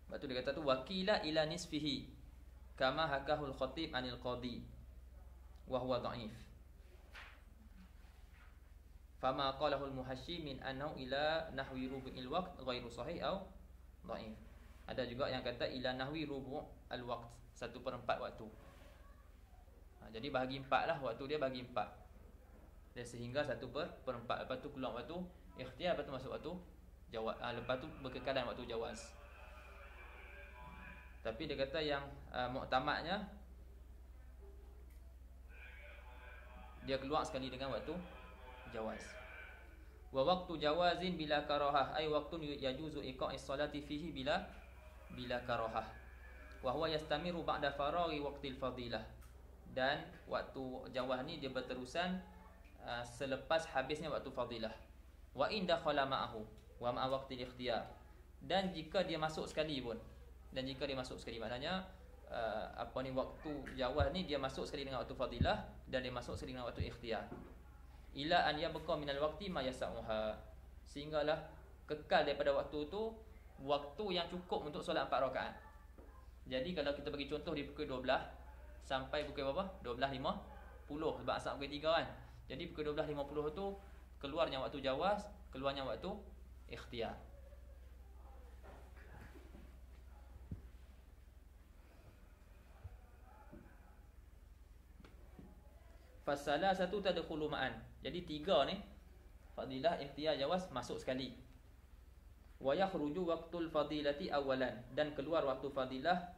Waktu dia kata tu wakila ila nisfihi kama hakahul khatib anil qadi wa huwa dhaif. Fama qalahu al-muhashshi min annahu ila nahwi rubu'il waqt ghairu sahih au dhaif. Ada juga yang kata ila nahwi rubu' al-waqt, 1/4 waktu. Jadi bahagi 4 lah, waktu dia bagi 4. Dan sehingga 1/4. Lepas tu keluar waktu ikhtiyar, lepas tu masuk waktu jawaz. Lepas tu berkekalan waktu jawaz. Tapi dia kata yang muktamadnya dia keluar sekali dengan waktu jawaz. Wa waqtu jawazin bila karahah ay waqtun yajuzu iqa'is salati fihi bila karahah. Wa huwa yastamiru ba'da faraghi waqtil fadilah. Dan waktu jawaz ni dia berterusan selepas habisnya waktu fadilah. Wa in dakhala ma'ahu wa ma'a waqtil ikhtiyar. Dan jika dia masuk sekali pun. Maknanya waktu jawaz ni dia masuk sekali dengan waktu fadilah dan dia masuk sekali dengan waktu ikhtiyar. Ila an yabqa minal waqti ma yas'uha, sehinggalah kekal daripada waktu tu waktu yang cukup untuk solat 4 rakaat. Jadi kalau kita bagi contoh di pukul 12 sampai pukul berapa? 12.50 sebab asar pukul 3 kan. Jadi pukul 12.50 tu keluarnya waktu jawaz, keluarnya waktu ikhtiyar. Fasalah satu tadkhulu ma'an. Jadi 3 ni fadilah, ikhtiyar, jawaz masuk sekali. Wa yakhruju waqtul fadilati awalan, dan keluar waktu fadilah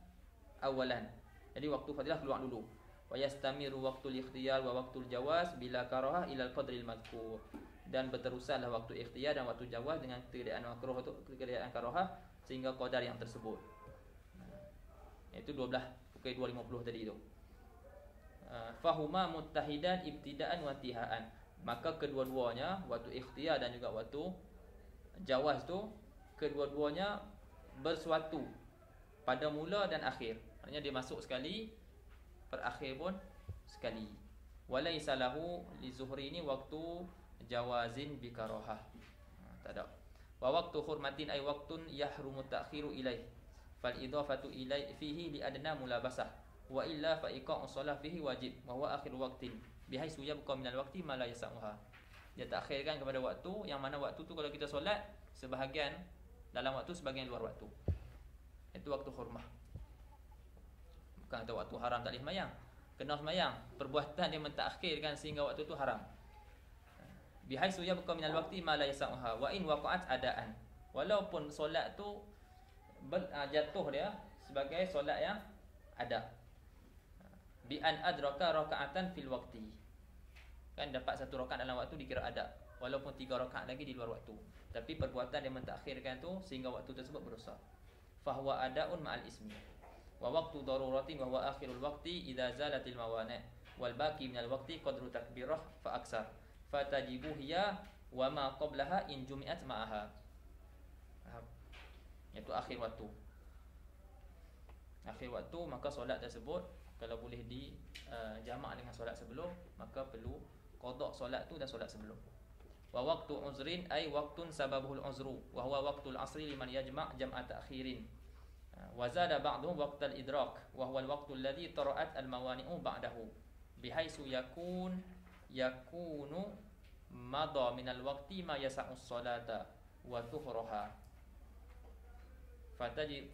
awalan. Jadi waktu fadilah keluar dulu. Wa yastamiru waqtul ikhtiyar wa waqtul jawaz bila karahah ila al-qadril madhkur. dan berterusanlah waktu ikhtiyar dan waktu jawaz dengan keadaan makruh tu, keadaan karahah sehingga qadar yang tersebut. Itu 12 pukul 2.50 tadi tu. Fahuma muttahidan ibtidaan wa intihaan. Maka kedua-duanya, waktu ikhtiyar dan juga waktu jawaz tu, kedua-duanya bersuatu pada mula dan akhir. Maksudnya dia masuk sekali, berakhir pun sekali. Walaysa lahu li zuhri ini waktu jawazin bi karahah. Tak ada. Wa waqtu hurmatin ay waqtun yahrumu ta'khiru ilaih. Fal idhafatu ilaih fihi li adna mulabasah. Wa illa fa iqa'u shalah fihi wajib wa huwa akhir waqtin bihaisu yabqa minal waqti ma la yas'uha. Dia takhirkan kepada waktu yang mana waktu tu kalau kita solat sebahagian dalam waktu, sebahagian luar waktu. Itu waktu hurmah. Bukan kata waktu haram tak boleh sembahyang. Kena sembahyang. Perbuatan dia mentakhirkan sehingga waktu tu haram. Bihaisu yabqa minal waqti ma la yas'uha wa in waqa'at adaan. Walaupun solat tu jatuh dia sebagai solat yang ada. Bi an adraka raka'atan fil waqti. Kan dapat satu rakaat dalam waktu dikira ada, walaupun 3 rakaat lagi di luar waktu. Tapi perbuatan dia mentakhirkan tu sehingga waktu tersebut berdosa. Fahuwa ada'un ma'al ismi. Wa waqtu daruratin wa huwa akhirul waqti idza zalatil mawani' wal baqi minal waqti qadru takbirah fa aksar. Fatajibu hiya wa ma qablaha in jumi'at ma'aha. Itu akhir waktu. Akhir waktu, maka solat tersebut kalau boleh jamak dengan solat sebelum, maka perlu qada solat tu dan solat sebelum. Wa waqtu uzrin ay waqtun sababuhul uzru wa huwa waqtul asri liman yajma' jam'a ta'khirin. Wa zada ba'dhum waqtal idrak wa huwa al-waqtu alladhi tara'at al-mawani'u ba'dahu bihaisu yakunu madha minal waqti ma yasa'u as-salata wa tuhraha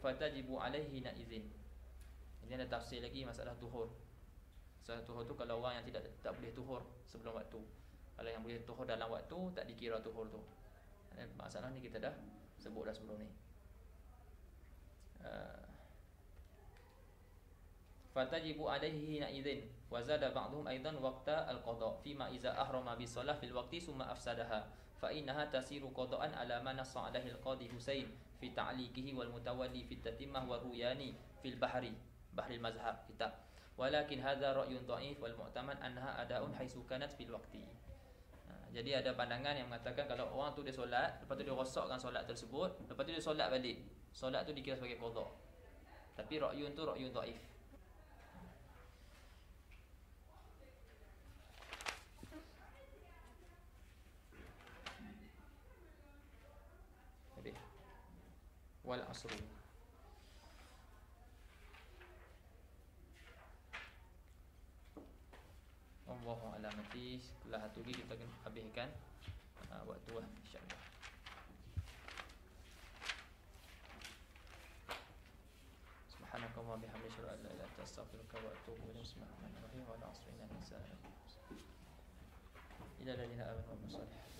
fatajibu alaihi na izin. Ini ada tafsir lagi masalah tuhur. Masalah tuhur tu kalau orang yang tak boleh tuhur sebelum waktu. Kalau yang boleh tuhur dalam waktu tak dikira tuhur tu. Masalah ni kita dah sebut dah sebelum ni. Fatajibu alaihi na izin wa zada ba'dhum aidan waqta al-qada fima iza ahrama bis shalah fil waqti summa afsadaha fa innaha tasiru qada'an ala ma nassa alaihi al-qadi Husain fi ta'liqihi wal mutawalli fi tatimah wa ruyani fil bahril mazhab kitab. Walakin hadza ra'yun dha'if wal mu'tamad annaha ada'un haitsu kanat fil waqti. Jadi ada pandangan yang mengatakan kalau orang tu dia solat, lepas tu dia rosakkan solat tersebut, lepas tu dia solat balik, solat tu dikira sebagai qada. Tapi ra'yun tu ra'yun dha'if. Wal asru. Allahu a'lam. Nanti setelah satu lagi kita akan habiskan waktu insya-Allah. Subhanakallahumma bihamdika asyhadu an la ilaha illa anta astaghfiruka wa atubu ilaik. Bismillahirrahmanirrahim. Wa la asrina insana ila ladina amanu wa salih.